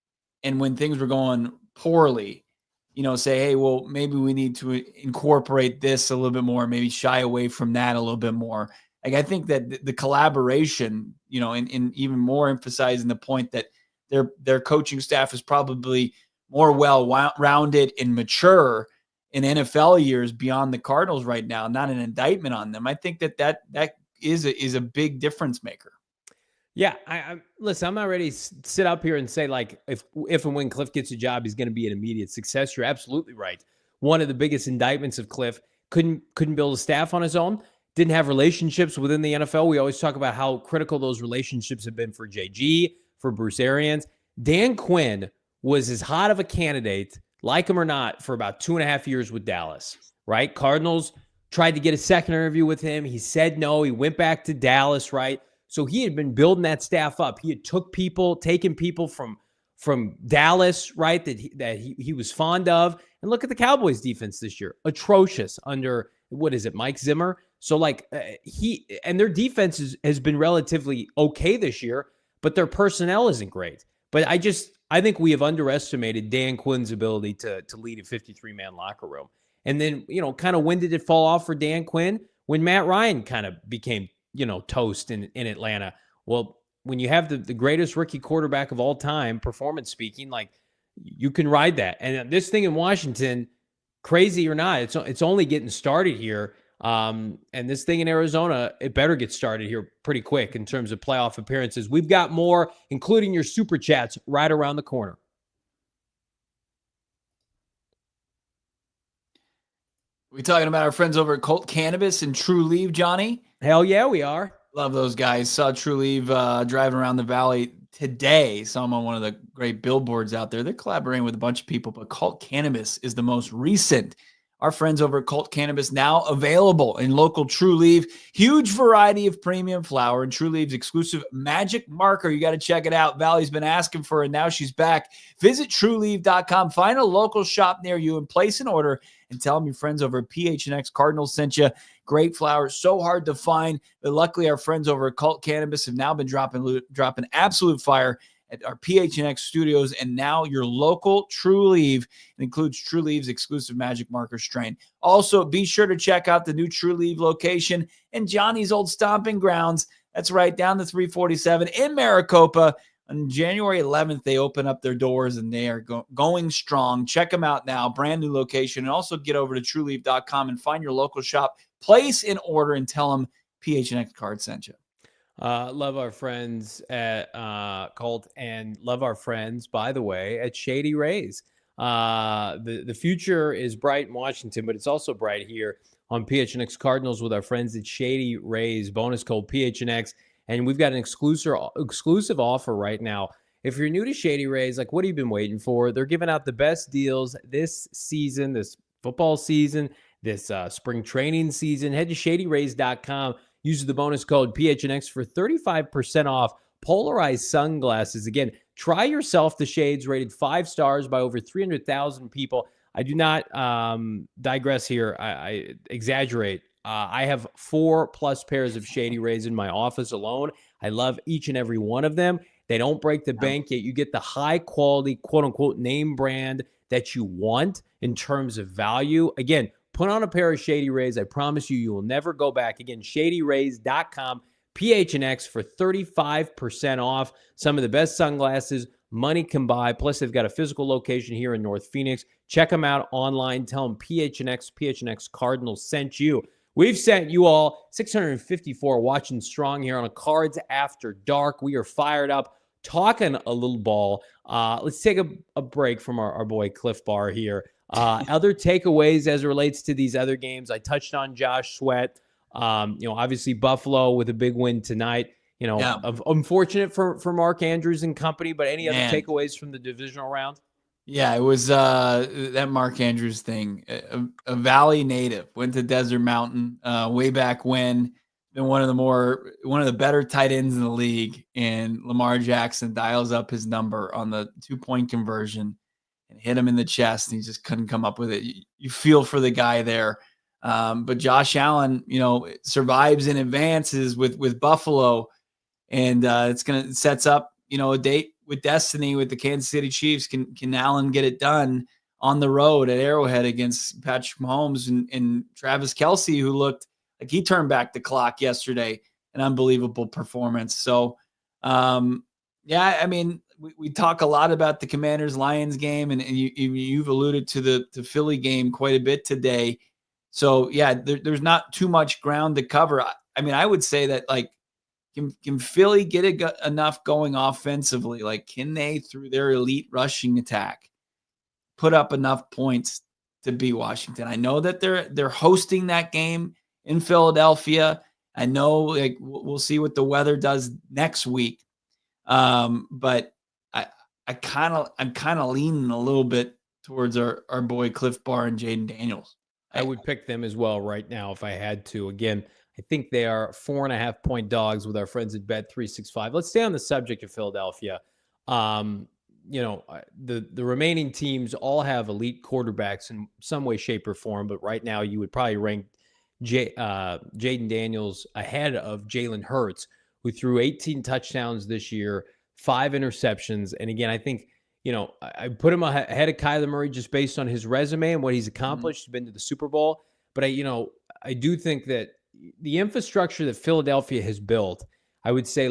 And when things were going poorly, you know, say, hey, well, maybe we need to incorporate this a little bit more, maybe shy away from that a little bit more. Like, I think that the collaboration, you know, and even more emphasizing the point that their coaching staff is probably more well-rounded and mature in NFL years beyond the Cardinals right now, not an indictment on them. I think that is a big difference maker. Yeah, listen, I'm not ready to sit up here and say, like, if and when Kliff gets a job, he's going to be an immediate success. You're absolutely right. One of the biggest indictments of Kliff, couldn't build a staff on his own, didn't have relationships within the NFL. We always talk about how critical those relationships have been for JG, for Bruce Arians. Dan Quinn was as hot of a candidate, like him or not, for about 2.5 years with Dallas, right? Cardinals tried to get a second interview with him. He said no. He went back to Dallas, right? So he had been building that staff up. He had taken people from Dallas, right, that he was fond of. And look at the Cowboys defense this year. Atrocious under, what is it, Mike Zimmer? So, like, and their defense has been relatively okay this year, but their personnel isn't great. But I think we have underestimated Dan Quinn's ability to lead a 53-man locker room. And then, you know, kind of when did it fall off for Dan Quinn? When Matt Ryan kind of became, you know, toast in Atlanta. Well, when you have the greatest rookie quarterback of all time, performance speaking, like, you can ride that. And this thing in Washington, crazy or not, it's only getting started here. And this thing in Arizona, it better get started here pretty quick in terms of playoff appearances. We've got more, including your super chats, right around the corner. We talking about our friends over at Colt Cannabis and True Leave, Johnny? Hell yeah, we are. Love those guys. Saw True Leave driving around the valley today. Saw them on one of the great billboards out there. They're collaborating with a bunch of people, but Colt Cannabis is the most recent. Our friends over at Colt Cannabis now available in local True Leave. Huge variety of premium flower and True Leave's exclusive magic marker. You got to check it out. Valley's been asking for it. Now she's back. Visit TrueLeave.com. Find a local shop near you and place an order and tell them your friends over at PHNX Cardinals sent you. Great flowers, so hard to find. But luckily, our friends over at Colt Cannabis have now been dropping absolute fire. at our PHNX studios, and now your local True Leave. It includes True Leave's exclusive Magic Marker strain. Also, be sure to check out the new True Leave location in Johnny's old stomping grounds. That's right, down the 347 in Maricopa. On January 11th, they open up their doors, and they are going strong. Check them out now. Brand new location. And also get over to trueleave.com and find your local shop. Place an order and tell them PHNX Card sent you. Love our friends at Colt, and love our friends, by the way, at Shady Rays. The future is bright in Washington, but it's also bright here on PHNX Cardinals with our friends at Shady Rays. Bonus code PHNX. And we've got an exclusive offer right now. If you're new to Shady Rays, like, what have you been waiting for? They're giving out the best deals this season, this football season, this spring training season. Head to shadyrays.com. Use the bonus code PHNX for 35% off polarized sunglasses. Again, try yourself the shades, rated 5 stars by over 300,000 people. I do not digress here. I exaggerate. I have 4+ pairs of Shady Rays in my office alone. I love each and every one of them. They don't break the bank, yet you get the high quality, quote unquote, name brand that you want in terms of value. Again, put on a pair of Shady Rays. I promise you, you will never go back. Again, shadyrays.com, PHNX for 35% off. Some of the best sunglasses money can buy. Plus, they've got a physical location here in North Phoenix. Check them out online. Tell them PHNX Cardinals sent you. We've sent you all 654 watching strong here on a Cards After Dark. We are fired up, talking a little ball. Let's take a break from our boy Kliff Bar here. Other takeaways as it relates to these other games. I touched on Josh Sweat. Obviously Buffalo with a big win tonight. Unfortunate for Mark Andrews and company, but any other takeaways from the divisional round? Yeah, it was that Mark Andrews thing. A Valley native, went to Desert Mountain way back when. Been one of the better tight ends in the league. And Lamar Jackson dials up his number on the 2-point conversion and hit him in the chest, and he just couldn't come up with it. You feel for the guy there. But Josh Allen, survives and advances with Buffalo, and it sets up, a date with destiny with the Kansas City Chiefs. Can Allen get it done on the road at Arrowhead against Patrick Mahomes and Travis Kelce, who looked like he turned back the clock yesterday? An unbelievable performance. So, we talk a lot about the Commanders-Lions game, and you've alluded to the Philly game quite a bit today. So, there's not too much ground to cover. I would say that, can Philly get enough going offensively? Can they, through their elite rushing attack, put up enough points to beat Washington? I know that they're hosting that game in Philadelphia. I know, we'll see what the weather does next week. But I'm kind of leaning a little bit towards our boy Kliff Bar and Jaden Daniels. I would pick them as well right now if I had to. Again, I think they are 4.5-point dogs with our friends at Bet365. Let's stay on the subject of Philadelphia. The remaining teams all have elite quarterbacks in some way, shape, or form. But right now, you would probably rank Jaden Daniels ahead of Jalen Hurts, who threw 18 touchdowns this year, 5 interceptions. And again, I think, I put him ahead of Kyler Murray just based on his resume and what he's accomplished. He's been to the Super Bowl. But I do think that the infrastructure that Philadelphia has built, I would say,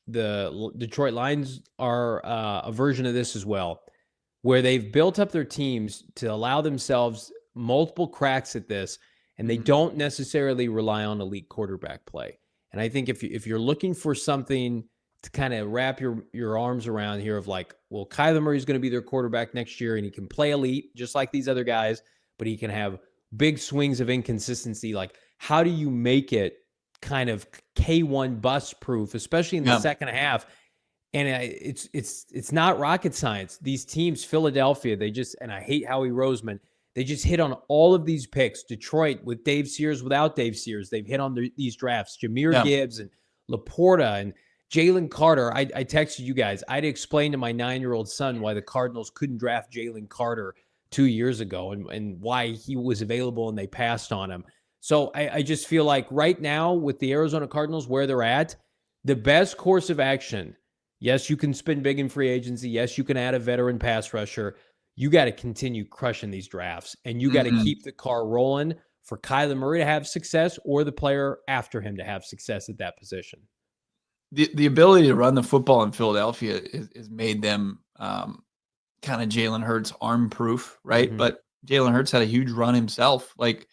the Detroit Lions are a version of this as well, where they've built up their teams to allow themselves multiple cracks at this, and they don't necessarily rely on elite quarterback play. And I think if you're looking for something to kind of wrap your arms around here of Kyler Murray's going to be their quarterback next year, and he can play elite just like these other guys, but he can have big swings of inconsistency. How do you make it kind of K1 bust proof, especially in the second half? And it's not rocket science. These teams, Philadelphia, and I hate Howie Roseman, they just hit on all of these picks. Detroit with Dave Sears, without Dave Sears, they've hit on these drafts. Jahmyr Gibbs and Laporta and Jalen Carter. I texted you guys. I'd explain to my 9-year-old son why the Cardinals couldn't draft Jalen Carter 2 years ago and why he was available and they passed on him. So I just feel like right now with the Arizona Cardinals where they're at, the best course of action Yes, you can spin big in free agency. Yes, you can add a veteran pass rusher. You got to continue crushing these drafts, and you got to keep the car rolling for Kyler Murray to have success or the player after him to have success at that position. The ability to run the football in Philadelphia is made them kind of Jalen Hurts arm proof, right? But Jalen Hurts had a huge run himself. Like,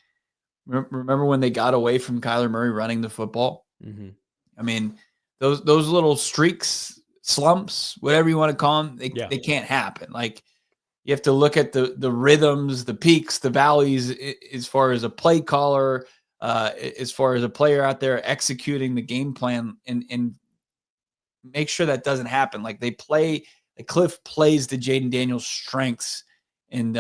remember when they got away from Kyler Murray running the football? I mean, those little streaks, slumps, whatever you want to call them, they can't happen. Like, you have to look at the rhythms, the peaks, the valleys, as far as a play caller, as far as a player out there executing the game plan, and make sure that doesn't happen. Like, they play, like Kliff plays to Jaden Daniels' strengths, and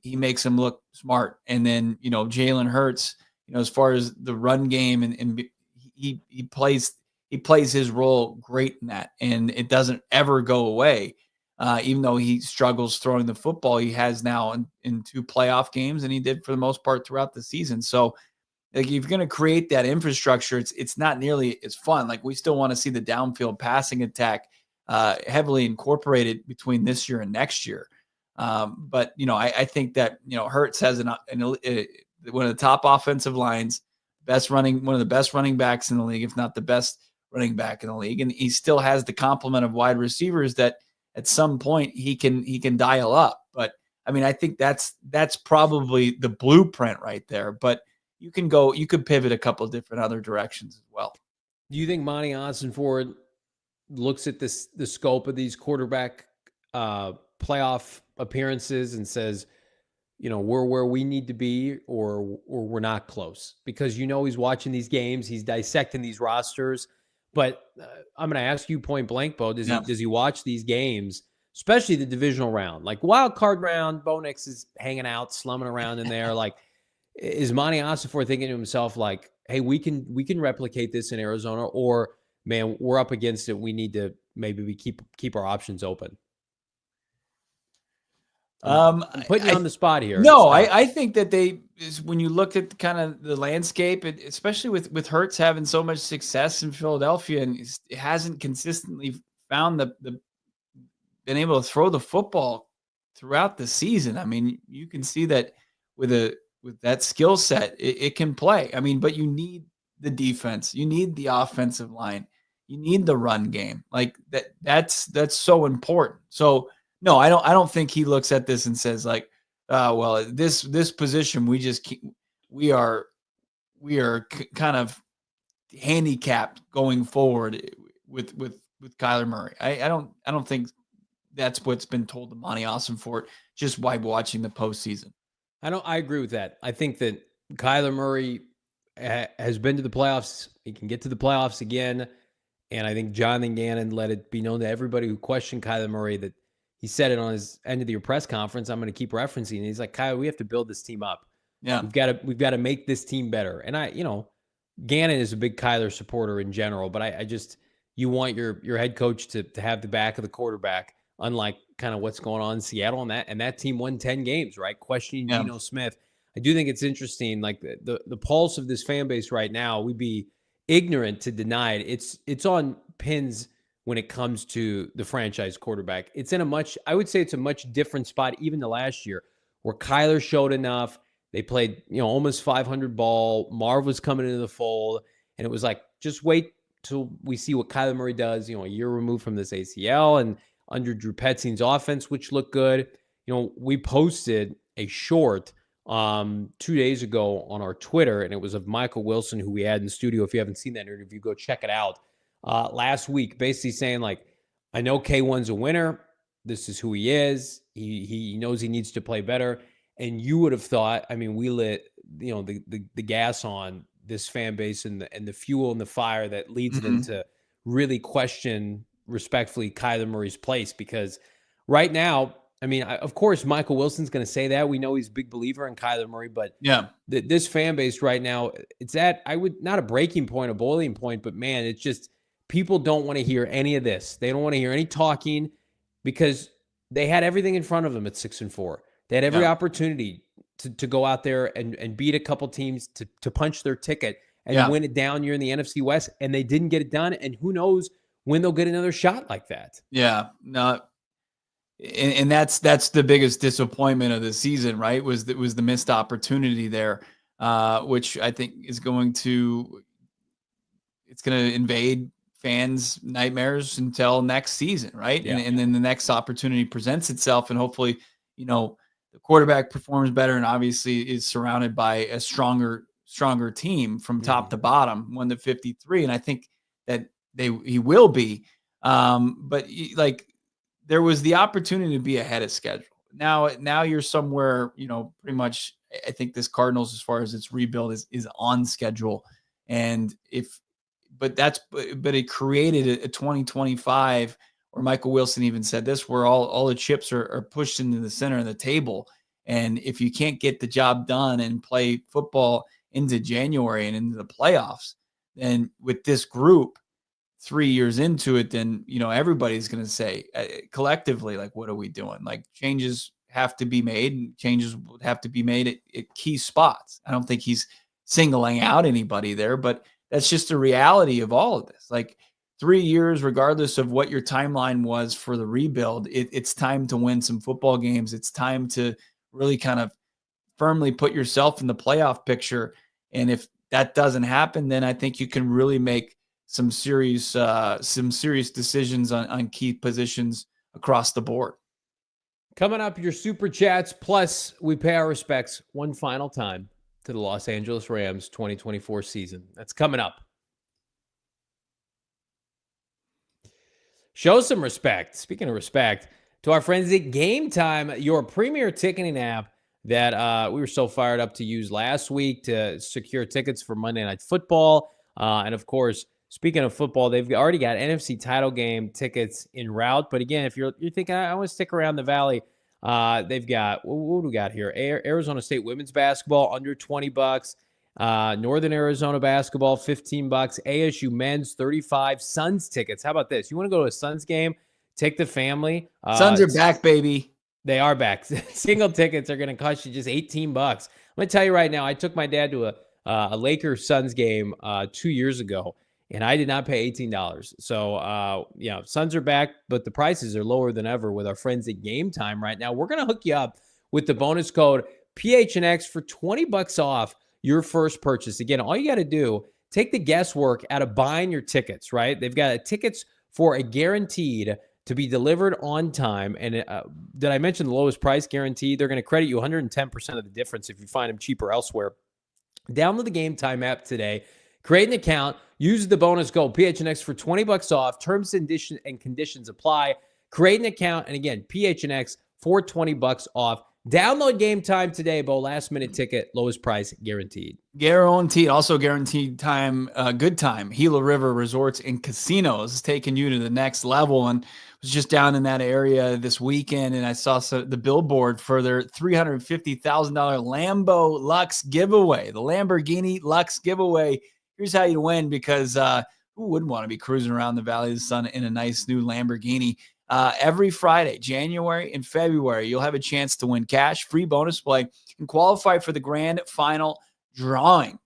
he makes him look smart. And then, Jalen Hurts, as far as the run game, and he plays his role great in that, and it doesn't ever go away. Even though he struggles throwing the football, he has now in 2 playoff games, and he did for the most part throughout the season. So, like, if you're going to create that infrastructure, it's not nearly as fun. Like, we still want to see the downfield passing attack heavily incorporated between this year and next year. But I think that Hurts has one of the top offensive lines, one of the best running backs in the league, if not the best running back in the league, and he still has the complement of wide receivers that at some point he can dial up. But I mean, I think that's probably the blueprint right there. But you could pivot a couple of different other directions as well. Do you think Monti Ossenfort looks at the scope of these quarterback playoff appearances and says, we're where we need to be, or we're not close? Because he's watching these games, he's dissecting these rosters. But I'm going to ask you point blank, Bo, does he watch these games, especially the divisional round, like wild card round? Bo Nix is hanging out, slumming around in there. Like, is Monti Ossenfort thinking to himself, like, hey, we can replicate this in Arizona, or man, we're up against it, we need to maybe keep our options open? I'm putting you on the spot here. No, I think that when you look at kind of the landscape, especially with Hurts having so much success in Philadelphia, and it hasn't consistently found been able to throw the football throughout the season. I mean, you can see that with that skill set, it can play. I mean, but you need the defense, you need the offensive line, you need the run game. Like that's so important. So no, I don't think he looks at this and says like, well, this position we are kind of handicapped going forward with Kyler Murray. I don't think that's what's been told to Monti Ossenfort just by watching the postseason. I agree with that. I think that Kyler Murray has been to the playoffs. He can get to the playoffs again. And I think Jonathan Gannon let it be known to everybody who questioned Kyler Murray that he said it on his end of the year press conference. I'm going to keep referencing. And he's like, Kyler, we have to build this team up. Yeah. We've got to make this team better. And Gannon is a big Kyler supporter in general, but you want your head coach to have the back of the quarterback, unlike kind of what's going on in Seattle, and that team won 10 games, right? Questioning Geno Smith. I do think it's interesting, like the pulse of this fan base right now. We'd be ignorant to deny it. It's on pins when it comes to the franchise quarterback. It's in I would say it's a much different spot even to last year, where Kyler showed enough. They played, almost 500 ball. Marv was coming into the fold, and it was like, just wait till we see what Kyler Murray does, a year removed from this ACL and under Drew Petzing's offense, which looked good. We posted a short 2 days ago on our Twitter, and it was of Michael Wilson, who we had in the studio. If you haven't seen that interview, go check it out. Last week, basically saying, like, I know K1's a winner. This is who he is. He knows he needs to play better. And you would have thought, I mean, we lit, the gas on this fan base and the fuel and the fire that leads them to really question respectfully Kyler Murray's place. Because right now, I mean, of course, Michael Wilson's going to say that. We know he's a big believer in Kyler Murray, but this fan base right now, it's not a breaking point, a boiling point, but man, it's just people don't want to hear any of this. They don't want to hear any talking because they had everything in front of them at 6-4. They had every opportunity to go out there and beat a couple teams to punch their ticket and win it down here in the NFC West, and they didn't get it done. And who knows when they'll get another shot like that. Yeah, no, and that's the biggest disappointment of the season, right? Was the missed opportunity there, which I think is going to invade fans' nightmares until next season, right? Yeah. And then the next opportunity presents itself, and hopefully, the quarterback performs better, and obviously is surrounded by a stronger team from top to bottom, 1-53, and I think that he will be. But like, there was the opportunity to be ahead of schedule. Now you're somewhere, pretty much. I think this Cardinals, as far as its rebuild, is on schedule, and but it created a 2025 where Michael Wilson even said this, where all the chips are pushed into the center of the table. And if you can't get the job done and play football into January and into the playoffs, then with this group 3 years into it, then, everybody's going to say collectively, like, what are we doing? Like, changes have to be made, and changes would have to be made at key spots. I don't think he's singling out anybody there, but that's just the reality of all of this. Like, 3 years, regardless of what your timeline was for the rebuild, it's time to win some football games. It's time to really kind of firmly put yourself in the playoff picture. And if that doesn't happen, then I think you can really make some serious decisions on key positions across the board. Coming up, your super chats, plus we pay our respects one final time to the Los Angeles Rams 2024 season. That's coming up. Show some respect. Speaking of respect, to our friends at Game Time, your premier ticketing app that we were so fired up to use last week to secure tickets for Monday Night Football. And of course, speaking of football, they've already got NFC title game tickets en route. But again, if you're thinking, I want to stick around the Valley, they've got, what do we got here? Arizona State women's basketball under $20. Northern Arizona basketball, $15. ASU men's, $35. Suns tickets. How about this? You want to go to a Suns game? Take the family. Suns are back, baby. They are back. Single tickets are going to cost you just $18. I'm going to tell you right now, I took my dad to a Lakers Suns game 2 years ago, and I did not pay $18. So, Suns are back, but the prices are lower than ever with our friends at Game Time right now. We're going to hook you up with the bonus code PHNX for $20 off your first purchase. Again, all you got to do, take the guesswork out of buying your tickets, right? They've got tickets for a guaranteed to be delivered on time. And did I mention the lowest price guarantee? They're going to credit you 110% of the difference if you find them cheaper elsewhere. Download the Game Time app today. Create an account. Use the bonus code PHNX for $20 off. Terms and conditions apply. Create an account. And again, PHNX for $20 off. Download Game Time today, Bo. Last minute ticket, lowest price guaranteed. Guaranteed. Also guaranteed time, good time. Gila River Resorts and Casinos is taking you to the next level. And was just down in that area this weekend, and I saw the billboard for their $350,000 Lambo Lux giveaway. The Lamborghini Lux giveaway. Here's how you win, because who wouldn't want to be cruising around the Valley of the Sun in a nice new Lamborghini? Every Friday, January and February, you'll have a chance to win cash, free bonus play, and qualify for the grand final drawing,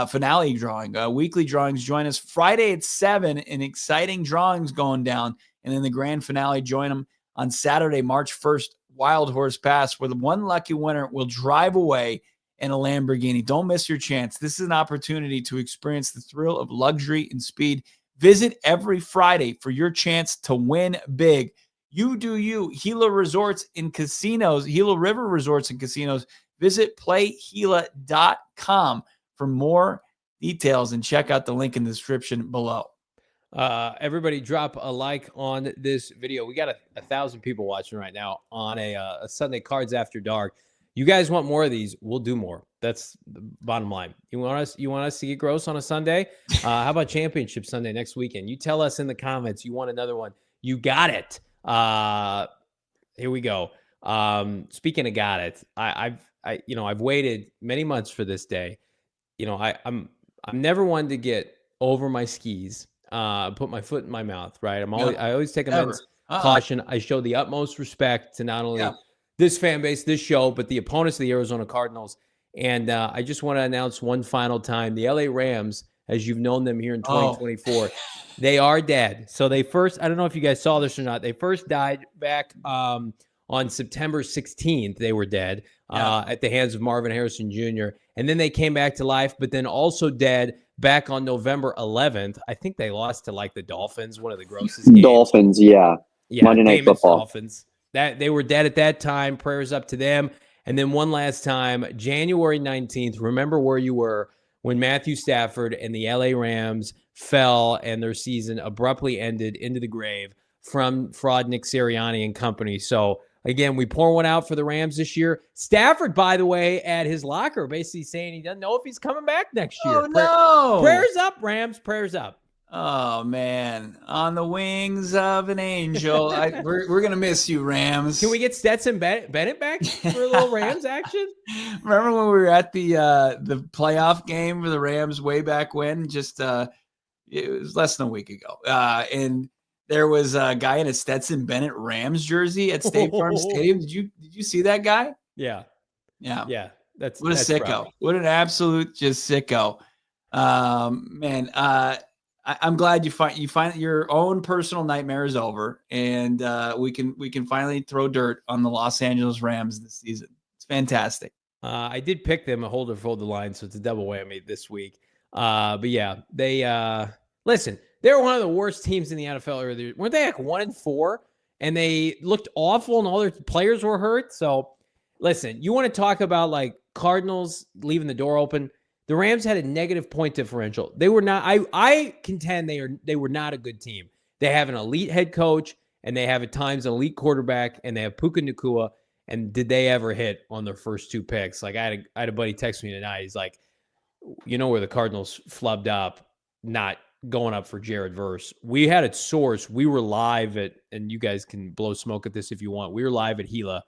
finale drawing. Weekly drawings. Join us Friday at 7, and exciting drawings going down. And then the grand finale, join them on Saturday, March 1st, Wild Horse Pass, where the one lucky winner will drive away in a Lamborghini. Don't miss your chance. This is an opportunity to experience the thrill of luxury and speed. Visit every Friday for your chance to win big. You do you. Gila Resorts and Casinos, Gila River Resorts and Casinos. Visit playGila.com for more details, and check out the link in the description below. Everybody drop a like on this video. We got 1,000 people watching right now on a Sunday Cards After Dark. You guys want more of these? We'll do more. That's the bottom line. You want us to get gross on a Sunday? How about Championship Sunday next weekend? You tell us in the comments you want another one. You got it. Here we go. Speaking of got it, I've waited many months for this day. I'm never one to get over my skis. Put my foot in my mouth, right? I always take immense caution. I show the utmost respect to not only this fan base, this show, but the opponents of the Arizona Cardinals. And I just want to announce one final time, the LA Rams as you've known them here in Oh. 2024. They are dead. So they first, I don't know if you guys saw this or not, they first died back on September 16th. They were dead at the hands of Marvin Harrison Jr. And then they came back to life, but then also dead back on November 11th. I think they lost to like the Dolphins, one of the grossest games. Dolphins, yeah. Monday Night Damon's Football. Dolphins. That they were dead at that time. Prayers up to them. And then one last time, January 19th. Remember where you were when Matthew Stafford and the LA Rams fell and their season abruptly ended into the grave from fraud Nick Sirianni and company. So again, we pour one out for the Rams this year. Stafford, by the way, at his locker, basically saying he doesn't know if he's coming back next year. Oh, no. Prayers up, Rams. Prayers up. Oh, man. On the wings of an angel. We're going to miss you, Rams. Can we get Stetson Bennett back for a little Rams action? Remember when we were at the playoff game for the Rams way back when? Just it was less than a week ago. And there was a guy in a Stetson Bennett Rams jersey at State Farm Stadium. Did you see that guy? Yeah. That's what a sicko. rough. What an absolute just sicko. Man, I'm glad you find your own personal nightmare is over, and we can finally throw dirt on the Los Angeles Rams this season. It's fantastic. I did pick them a hold the line, so it's a double whammy this week. But yeah, they listen. They were one of the worst teams in the NFL earlier. Weren't they like 1-4? And they looked awful, and all their players were hurt. So listen, you want to talk about like Cardinals leaving the door open? The Rams had a negative point differential. They were not. I contend they were not a good team. They have an elite head coach, and they have at times an elite quarterback, and they have Puka Nacua. And did they ever hit on their first two picks? Like I had a buddy text me tonight. He's like, you know where the Cardinals flubbed up, not going up for Jared Verse. We had it sourced. We were live at, and you guys can blow smoke at this if you want. We were live at Gila,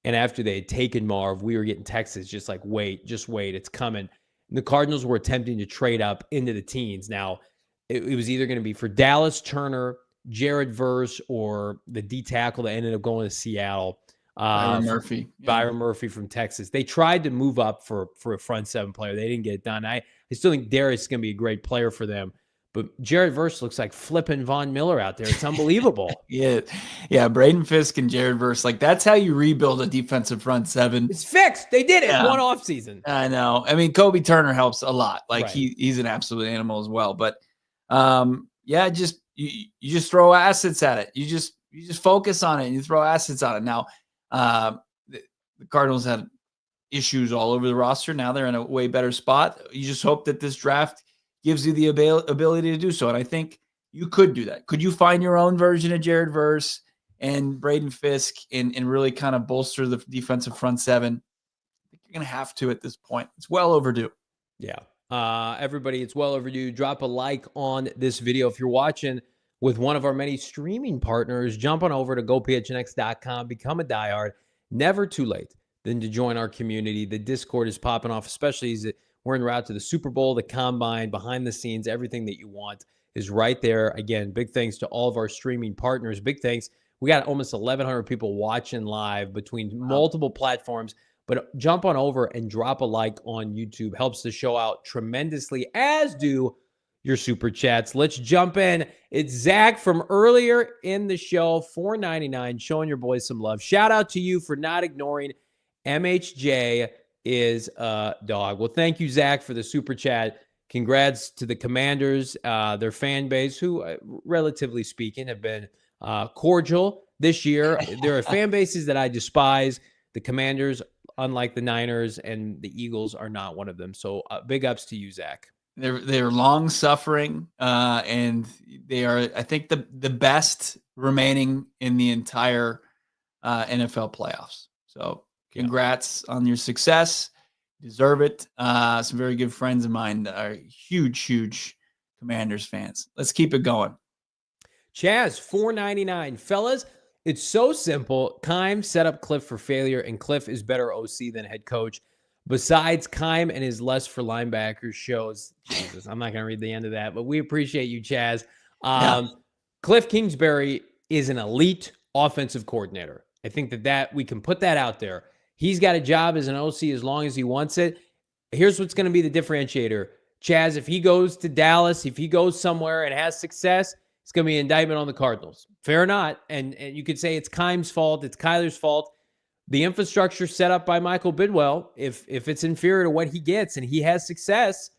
and after they had taken Marv, we were getting texts just like, wait, it's coming. And the Cardinals were attempting to trade up into the teens. Now, it was either going to be for Dallas Turner, Jared Verse, or the D tackle that ended up going to Seattle. Byron Murphy. Byron Murphy from Texas. They tried to move up for a front seven player. They didn't get it done. I still think Darius is going to be a great player for them. But Jared Verse looks like flipping Von Miller out there. It's unbelievable. Yeah. Braden Fisk and Jared Verse. Like, that's how you rebuild a defensive front seven. It's fixed. They did it one offseason. I know. I mean, Kobe Turner helps a lot. Like, right. he's an absolute animal as well. But, just you just throw assets at it. You just focus on it and you throw assets on it. Now, the Cardinals had issues all over the roster. Now they're in a way better spot. You just hope that this draft gives you the ability to do so. And I think you could do that. Could you find your own version of Jared Verse and Braden Fisk and really kind of bolster the defensive front seven? I think you're going to have to at this point. It's well overdue. Yeah. Everybody, it's well overdue. Drop a like on this video. If you're watching with one of our many streaming partners, jump on over to gophnx.com, become a diehard. Never too late then to join our community. The Discord is popping off, especially as we're en route to the Super Bowl, the Combine, behind the scenes. Everything that you want is right there. Again, big thanks to all of our streaming partners. Big thanks. We got almost 1,100 people watching live between multiple platforms. But jump on over and drop a like on YouTube. Helps the show out tremendously, as do your super chats. Let's jump in. It's Zach from earlier in the show, $4.99, showing your boys some love. Shout out to you for not ignoring MHJ is a dog. Well, thank you, Zach, for the super chat. Congrats to the Commanders, their fan base, who, relatively speaking, have been cordial this year. There are fan bases that I despise. The Commanders, unlike the Niners and the Eagles, are not one of them. So big ups to you, Zach. They're long suffering, and they are, I think, the best remaining in the entire NFL playoffs. So congrats on your success. You deserve it. Some very good friends of mine are huge Commanders fans. Let's keep it going. Chaz, $4.99. Fellas, it's so simple. Keim set up Kliff for failure, and Kliff is better OC than head coach. Besides, Keim and his less for linebackers shows. Jesus, I'm not going to read the end of that, but we appreciate you, Chaz. Kliff Kingsbury is an elite offensive coordinator. I think that we can put that out there. He's got a job as an OC as long as he wants it. Here's what's going to be the differentiator. Chaz, if he goes to Dallas, if he goes somewhere and has success, it's going to be an indictment on the Cardinals. Fair or not. And you could say it's Keim's fault. It's Kyler's fault. The infrastructure set up by Michael Bidwell, if it's inferior to what he gets and he has success,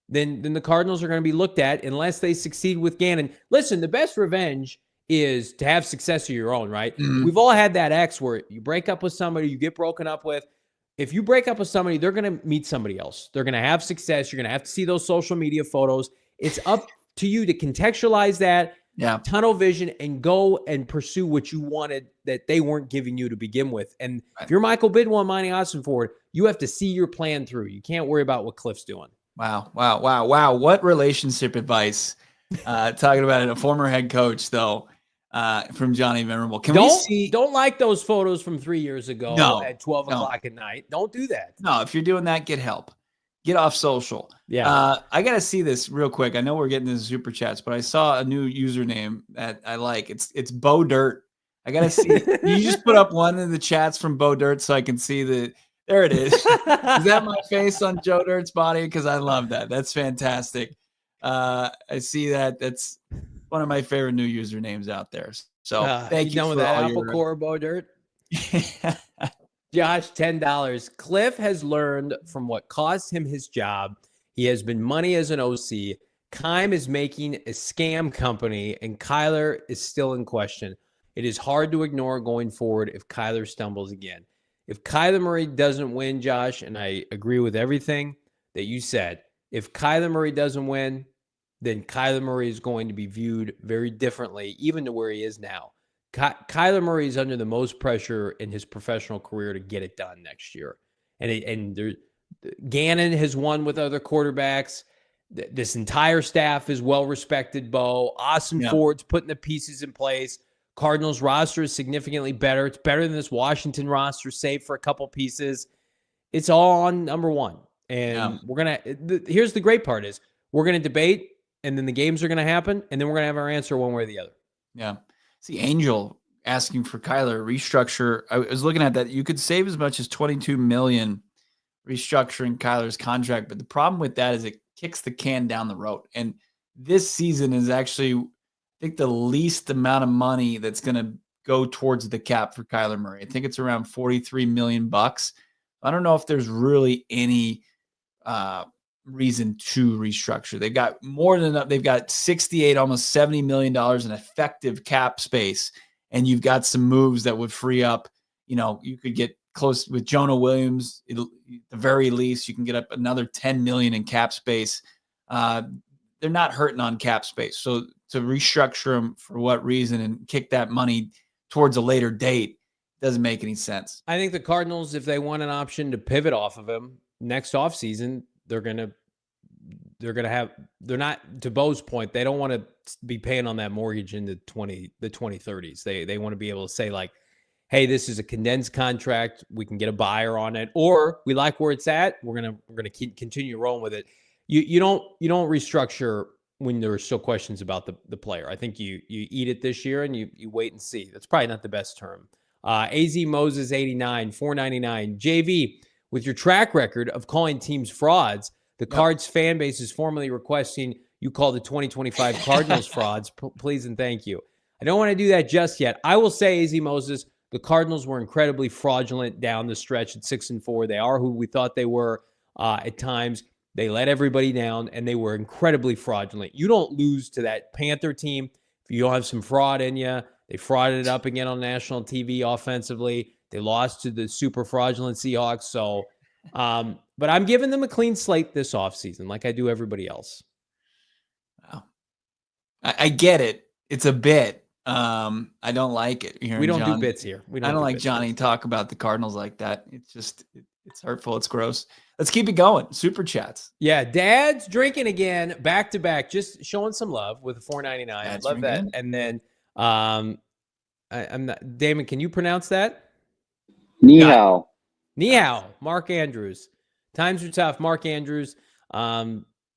then the Cardinals are going to be looked at unless they succeed with Gannon. Listen, the best revenge is to have success of your own, right? Mm-hmm. We've all had that ex where you break up with somebody, you get broken up with. If you break up with somebody, they're going to meet somebody else. They're going to have success. You're going to have to see those social media photos. It's up to you to contextualize that, tunnel vision, and go and pursue what you wanted that they weren't giving you to begin with. And if you're Michael Bidwell and Monti Ossenfort, you have to see your plan through. You can't worry about what Kliff's doing. Wow. What relationship advice. Talking about it, a former head coach, though, from Johnny Venerable. Don't like those photos from 3 years ago at 12 o'clock at night. Don't do that. No, if you're doing that, get help. Get off social. Yeah. I got to see this real quick. I know we're getting into super chats, but I saw a new username that I like. It's Bo Dirt. I got to see. You just put up one of the chats from Bo Dirt so I can see the. There it is. Is that my face on Joe Dirt's body? Because I love that. That's fantastic. I see that. That's one of my favorite new usernames out there. So thank you. Done with that Apple Core, Bo Dirt? Josh, $10. Kliff has learned from what cost him his job. He has been money as an OC. Keim is making a scam company, and Kyler is still in question. It is hard to ignore going forward if Kyler stumbles again. If Kyler Murray doesn't win, Josh, and I agree with everything that you said, if Kyler Murray doesn't win, then Kyler Murray is going to be viewed very differently, even to where he is now. Kyler Murray is under the most pressure in his professional career to get it done next year. And Gannon has won with other quarterbacks. This entire staff is well-respected, Bo. Ossenfort's putting the pieces in place. Cardinals roster is significantly better. It's better than this Washington roster, save for a couple pieces. It's all on number one. And here's the great part is we're going to debate, and then the games are going to happen, and then we're going to have our answer one way or the other. Yeah. See, Angel asking for Kyler restructure. I was looking at that. You could save as much as $22 million restructuring Kyler's contract, but the problem with that is it kicks the can down the road. And this season is actually, I think, the least amount of money that's going to go towards the cap for Kyler Murray. I think it's around $43 million. I don't know if there's really any reason to restructure. They've got more than enough. They've got 68, almost $70 million in effective cap space. And you've got some moves that would free up, you could get close with Jonah Williams. At the very least, you can get up another 10 million in cap space. They're not hurting on cap space. So to restructure them for what reason and kick that money towards a later date doesn't make any sense. I think the Cardinals, if they want an option to pivot off of him next offseason, they're not, to Bo's point, they don't want to be paying on that mortgage in the 2030s. They want to be able to say, like, hey, this is a condensed contract. We can get a buyer on it, or we like where it's at. We're gonna continue rolling with it. You don't restructure when there are still questions about the player. I think you eat it this year and you wait and see. That's probably not the best term. AZ Moses 89, $4.99. JV, with your track record of calling teams frauds, the Cards fan base is formally requesting you call the 2025 Cardinals frauds. Please and thank you. I don't want to do that just yet. I will say, AZ Moses, the Cardinals were incredibly fraudulent down the stretch at 6-4. They are who we thought they were at times. They let everybody down, and they were incredibly fraudulent. You don't lose to that Panther team if you don't have some fraud in you. They frauded it up again on national TV offensively. They lost to the super fraudulent Seahawks. So, but I'm giving them a clean slate this offseason like I do everybody else. Wow. I get it. It's a bit. I don't like it. We don't do bits here. I don't like Johnny talk about the Cardinals like that. It's just, it's hurtful. It's gross. Let's keep it going. Super chats. Yeah, Dad's drinking again, back to back, just showing some love with a $4.99. I love that. And then, I'm not. Damon, can you pronounce that? Ni hao. Ni hao. Mark Andrews. Times are tough. Mark Andrews.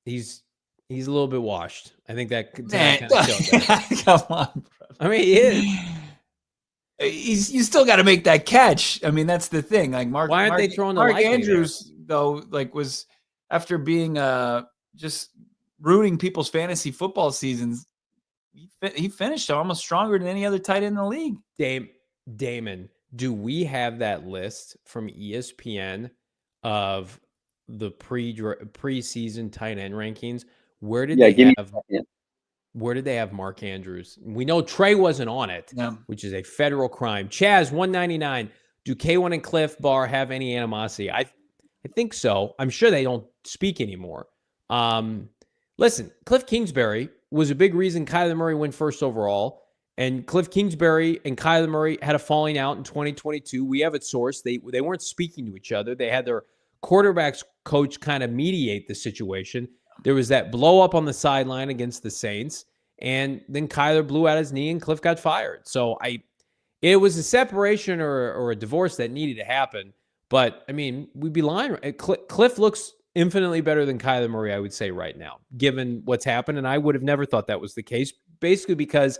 He's a little bit washed. I think that kind of showed that. Come on, bro. I mean, he is. You still got to make that catch. I mean, that's the thing. Like Mark. Why aren't they throwing the Mark Andrews though? Like was after being just ruining people's fantasy football seasons. He finished almost stronger than any other tight end in the league. Damon, do we have that list from ESPN of the preseason tight end rankings? Where did where did they have Mark Andrews? We know Trey wasn't on it, which is a federal crime. Chaz, 199. Do K1 and Kliff Bar have any animosity? I think so. I'm sure they don't speak anymore. Listen, Kliff Kingsbury was a big reason Kyler Murray went first overall. And Kliff Kingsbury and Kyler Murray had a falling out in 2022. We have it sourced. They weren't speaking to each other. They had their quarterbacks coach kind of mediate the situation. There was that blow up on the sideline against the Saints. And then Kyler blew out his knee and Kliff got fired. So it was a separation or a divorce that needed to happen. But, I mean, we'd be lying. Kliff looks infinitely better than Kyler Murray, I would say, right now, given what's happened. And I would have never thought that was the case, basically because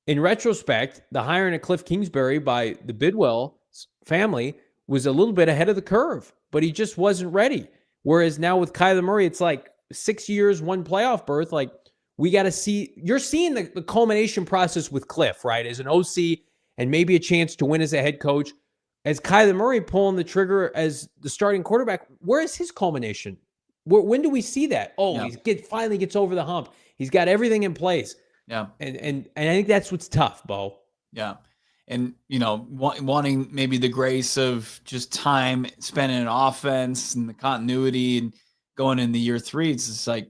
in retrospect, the hiring of Kliff Kingsbury by the Bidwell family was a little bit ahead of the curve, but he just wasn't ready. Whereas now with Kyler Murray, it's like 6 years, 1 playoff berth. Like, we got to see, you're seeing the culmination process with Kliff, right? As an OC and maybe a chance to win as a head coach. As Kyler Murray pulling the trigger as the starting quarterback, where is his culmination? When do we see that? Oh, he finally gets over the hump. He's got everything in place. Yeah. And I think that's what's tough, Bo. Yeah. And, wanting maybe the grace of just time spent in offense and the continuity and going into year 3, it's just like,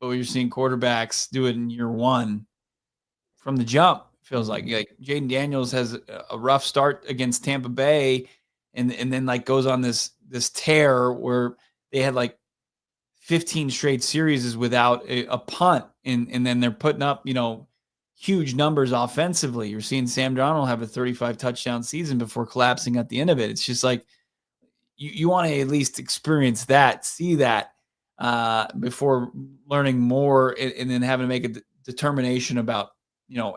but you're seeing quarterbacks do it in year 1 from the jump. Feels like Jaden Daniels has a rough start against Tampa Bay and then like goes on this tear where they had like 15 straight series without a punt. And then they're putting up, huge numbers offensively. You're seeing Sam Darnold have a 35 touchdown season before collapsing at the end of it. It's just like you want to at least experience that, see that before learning more and then having to make a determination about,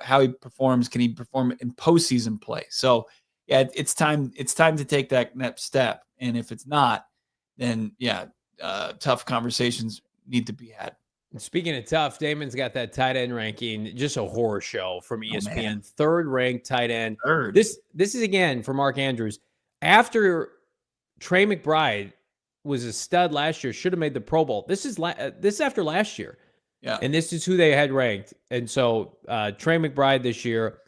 how he performs. Can he perform in postseason play? So yeah, it's time to take that next step. And if it's not, then tough conversations need to be had. Speaking of tough, Damon's got that tight end ranking, just a horror show from ESPN. Third ranked tight end. This is again for Mark Andrews. After Trey McBride was a stud last year, should have made the Pro Bowl. This is after last year. Yeah. And this is who they had ranked. And so Trey McBride this year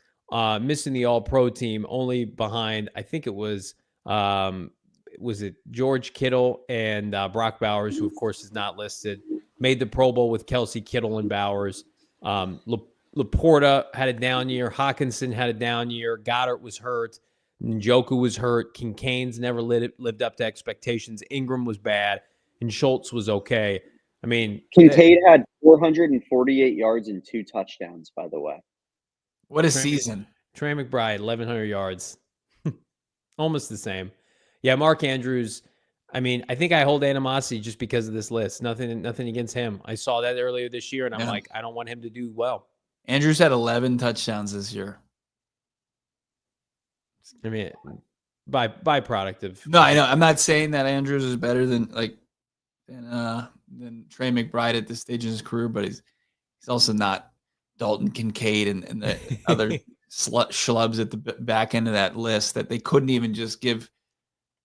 missing the All-Pro team, only behind, I think it was it George Kittle and Brock Bowers, who of course is not listed. Made the Pro Bowl with Kelsey, Kittle, and Bowers. Laporta had a down year. Hawkinson had a down year. Goddard was hurt. Njoku was hurt. Kincaid's never lived up to expectations. Ingram was bad. And Schultz was okay. I mean, Kincaid had 448 yards and 2 touchdowns, by the way. What a season. Trey McBride, 1,100 yards. Almost the same. Yeah, Mark Andrews. I mean, I think I hold animosity just because of this list. Nothing against him. I saw that earlier this year, and I'm like, I don't want him to do well. Andrews had 11 touchdowns this year. I mean, byproduct of. No, I know. I'm not saying that Andrews is better than Trey McBride at this stage in his career, but he's also not Dalton Kincaid and the other schlubs at the back end of that list that they couldn't even just give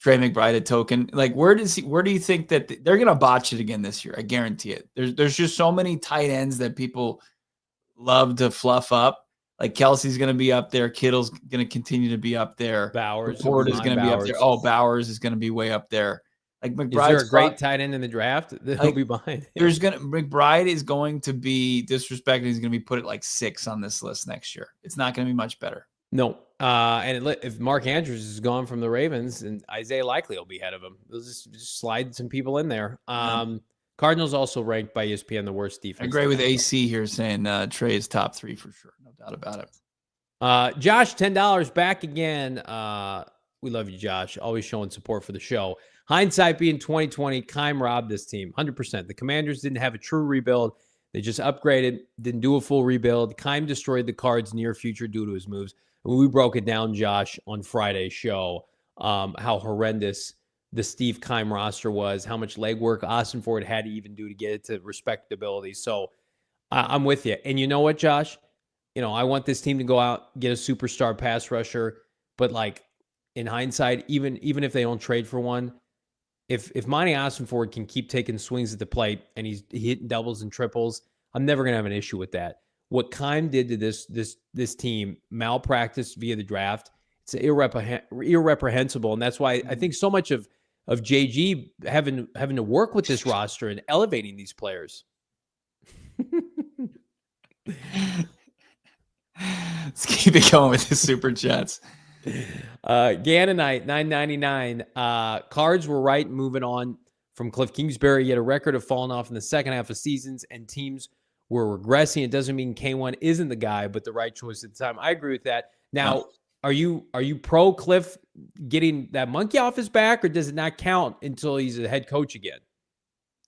Trey McBride a token. Like, where do you think that they're going to botch it again this year? I guarantee it. There's just so many tight ends that people love to fluff up. Like Kelsey's going to be up there. Kittle's going to continue to be up there. Bowers. Ford is going to be up there. Oh, Bowers is going to be way up there. Like McBride's is there a great tight end in the draft that he'll be behind? McBride is going to be disrespected. He's going to be put at like 6 on this list next year. It's not going to be much better. No. If Mark Andrews is gone from the Ravens, and Isaiah Likely will be ahead of him. They'll just slide some people in there. Cardinals also ranked by ESPN the worst defense. I agree with AC here saying Trey is top 3 for sure. No doubt about it. Josh, $10 back again. We love you, Josh. Always showing support for the show. Hindsight being 2020, Keim robbed this team 100%. The Commanders didn't have a true rebuild. They just upgraded, didn't do a full rebuild. Keim destroyed the Cards' near future due to his moves. And we broke it down, Josh, on Friday's show, how horrendous the Steve Keim roster was, how much legwork Ossenfort had to even do to get it to respectability. So I'm with you. And you know what, Josh? I want this team to go out, get a superstar pass rusher, but like in hindsight, even if they don't trade for one, if Monti Ossenfort can keep taking swings at the plate and he's hitting doubles and triples, I'm never gonna have an issue with that. What Keim did to this team, malpractice via the draft, it's irreprehensible, and that's why I think so much of JG having to work with this roster and elevating these players. Let's keep it going with the super chats. Gannonite 999. Cards were right moving on from Kliff Kingsbury. Yet a record of falling off in the second half of seasons, and teams were regressing. It doesn't mean K1 isn't the guy, but the right choice at the time. I agree with that. Now, are you pro Kliff getting that monkey off his back, or does it not count until he's a head coach again?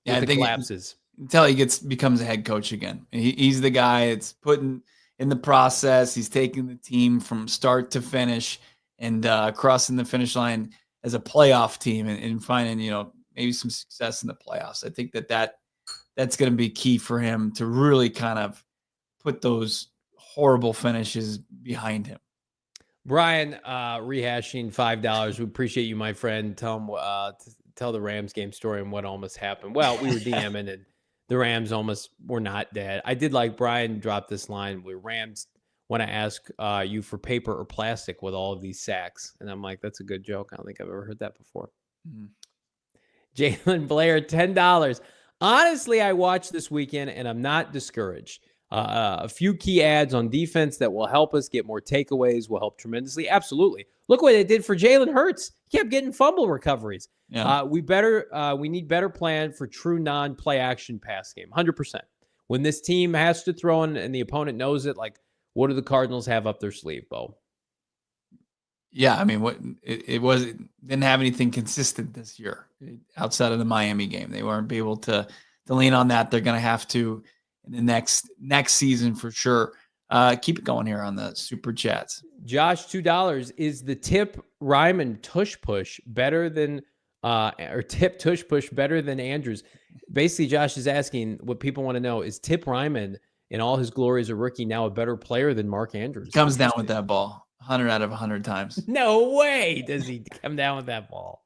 Yeah, I think collapses until he becomes a head coach again. He's the guy. It's putting in the process. He's taking the team from start to finish and crossing the finish line as a playoff team and finding, maybe some success in the playoffs. I think that's going to be key for him to really kind of put those horrible finishes behind him. Brian, rehashing $5. We appreciate you, my friend. Tell the Rams game story and what almost happened. Well, we were DMing and the Rams almost were not dead. I did like Brian dropped this line where Rams want to ask you for paper or plastic with all of these sacks. And I'm like, that's a good joke. I don't think I've ever heard that before. Mm-hmm. Jalen Blair, $10. Honestly, I watched this weekend and I'm not discouraged. A few key ads on defense that will help us get more takeaways will help tremendously. Absolutely. Look what it did for Jalen Hurts. He kept getting fumble recoveries. Yeah. We need better plan for true non-play action pass game. 100%. When this team has to throw in and the opponent knows it, like, what do the Cardinals have up their sleeve, Bo? Yeah, I mean, it didn't have anything consistent this year outside of the Miami game. They weren't able to lean on that. They're going to have to in the next season for sure. Keep it going here on the super chats. Josh, $2. Is the Tip Ryman tush push better than or Tip tush push better than Andrews? Basically, Josh is asking what people want to know is Tip Ryman in all his glory as a rookie now a better player than Mark Andrews? Comes down with that ball 100 out of 100 times. No way does he come down with that ball.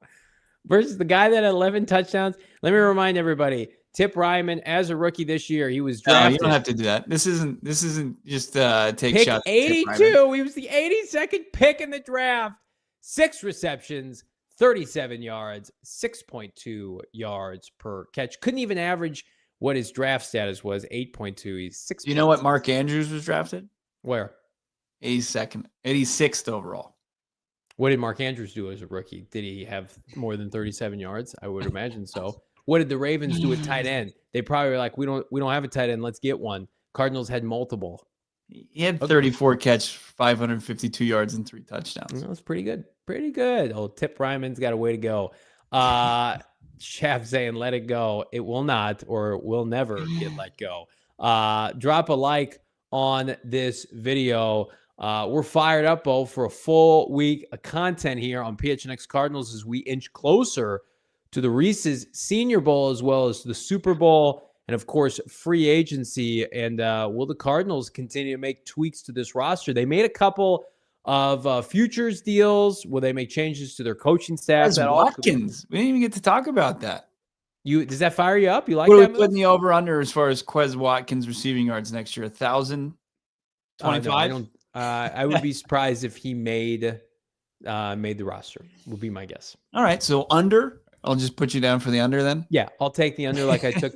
Versus the guy that had 11 touchdowns. Let me remind everybody, Tip Ryman, as a rookie this year, he was drafted. No, you don't have to do that. This isn't just take pick shots. 82. He was the 82nd pick in the draft. 6 receptions, 37 yards, 6.2 yards per catch. Couldn't even average what his draft status was, 8.2. He's 6. You know what Mark Andrews was drafted? Where? 86th overall. What did Mark Andrews do as a rookie? Did he have more than 37 yards? I would imagine so. What did the Ravens do at tight end? They probably were like, we don't have a tight end. Let's get one. Cardinals had multiple. He had 34 catch, 552 yards, and 3 touchdowns. That's pretty good. Pretty good. Oh, Tip Ryman's got a way to go. Shaft saying, let it go. It will not, or will never get let go. Drop a like on this video. We're fired up, Bo, for a full week of content here on PHNX Cardinals as we inch closer to the Reese's Senior Bowl as well as the Super Bowl and, of course, free agency. And will the Cardinals continue to make tweaks to this roster? They made a couple of futures deals. Will they make changes to their coaching staff? Watkins. We didn't even get to talk about that. Does that fire you up? You like that? What are we putting the over-under as far as Quez Watkins receiving yards next year? 1,025? I would be surprised if he made the roster, would be my guess. All right, so under. I'll just put you down for the under then. Yeah, I'll take the under like I took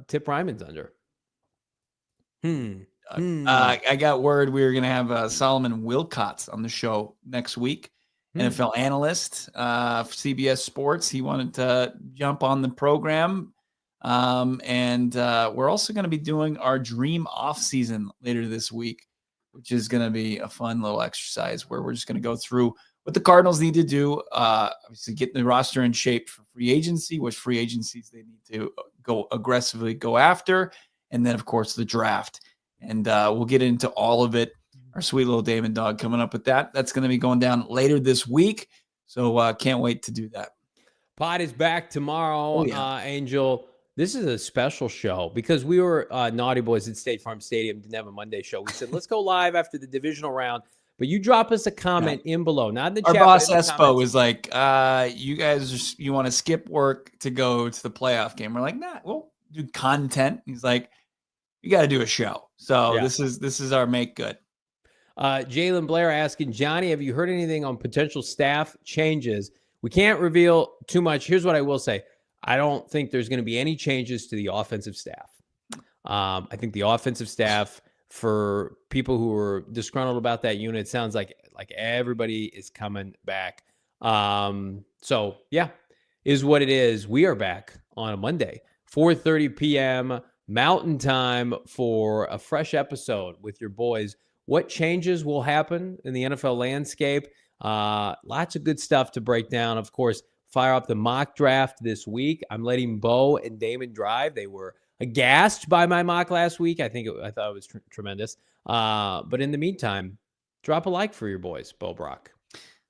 Tip Ryman's under. I got word we were going to have Solomon Wilcots on the show next week, NFL analyst for CBS Sports. He wanted to jump on the program. And we're also going to be doing our dream off season later this week, which is going to be a fun little exercise where we're just going to go through what the Cardinals need to do, obviously get the roster in shape for free agency, which free agencies they need to go aggressively go after, and then, of course, the draft. And we'll get into all of it. Our sweet little Damon Dawg coming up with that. That's going to be going down later this week. So can't wait to do that. Pod is back tomorrow, Angel. This is a special show because we were Naughty Boys at State Farm Stadium, didn't have a Monday show. We said, let's go live after the divisional round. But you drop us a comment in below, not in the Our chat. Our boss Espo was like, you guys, you want to skip work to go to the playoff game. We're like, nah, we'll do content. He's like, you got to do a show. So this is our make good. Jalen Blair asking, Johnny, have you heard anything on potential staff changes? We can't reveal too much. Here's what I will say. I don't think there's going to be any changes to the offensive staff. I think the offensive staff, for people who are disgruntled about that unit, sounds like everybody is coming back. So yeah, is what it is. We are back on a Monday, 4:30 p.m. Mountain Time for a fresh episode with your boys. What changes will happen in the NFL landscape? Lots of good stuff to break down. Of course, fire up the mock draft this week. I'm letting Bo and Damon drive. They were aghast by my mock last week. I thought it was tremendous. But in the meantime, drop a like for your boys, Bo Brack.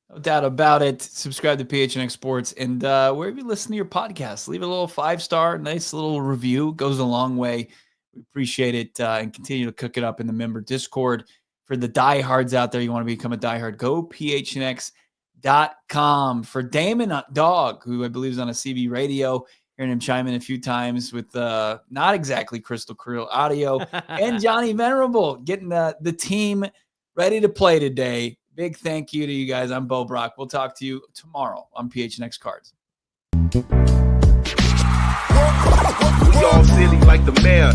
No doubt about it. Subscribe to PHNX Sports, and wherever you listen to your podcast, leave a little 5-star, nice little review. It goes a long way. We appreciate it, and continue to cook it up in the member Discord. For the diehards out there, you want to become a diehard, go PHNX.com. For Damon Dawg, who I believe is on a CB radio, hearing him chime in a few times with not exactly crystal clear audio, and Johnny Venerable getting the team ready to play today. Big thank you to you guys. I'm Bo Brack. We'll talk to you tomorrow on PHNX Cards. We all silly like the mayor.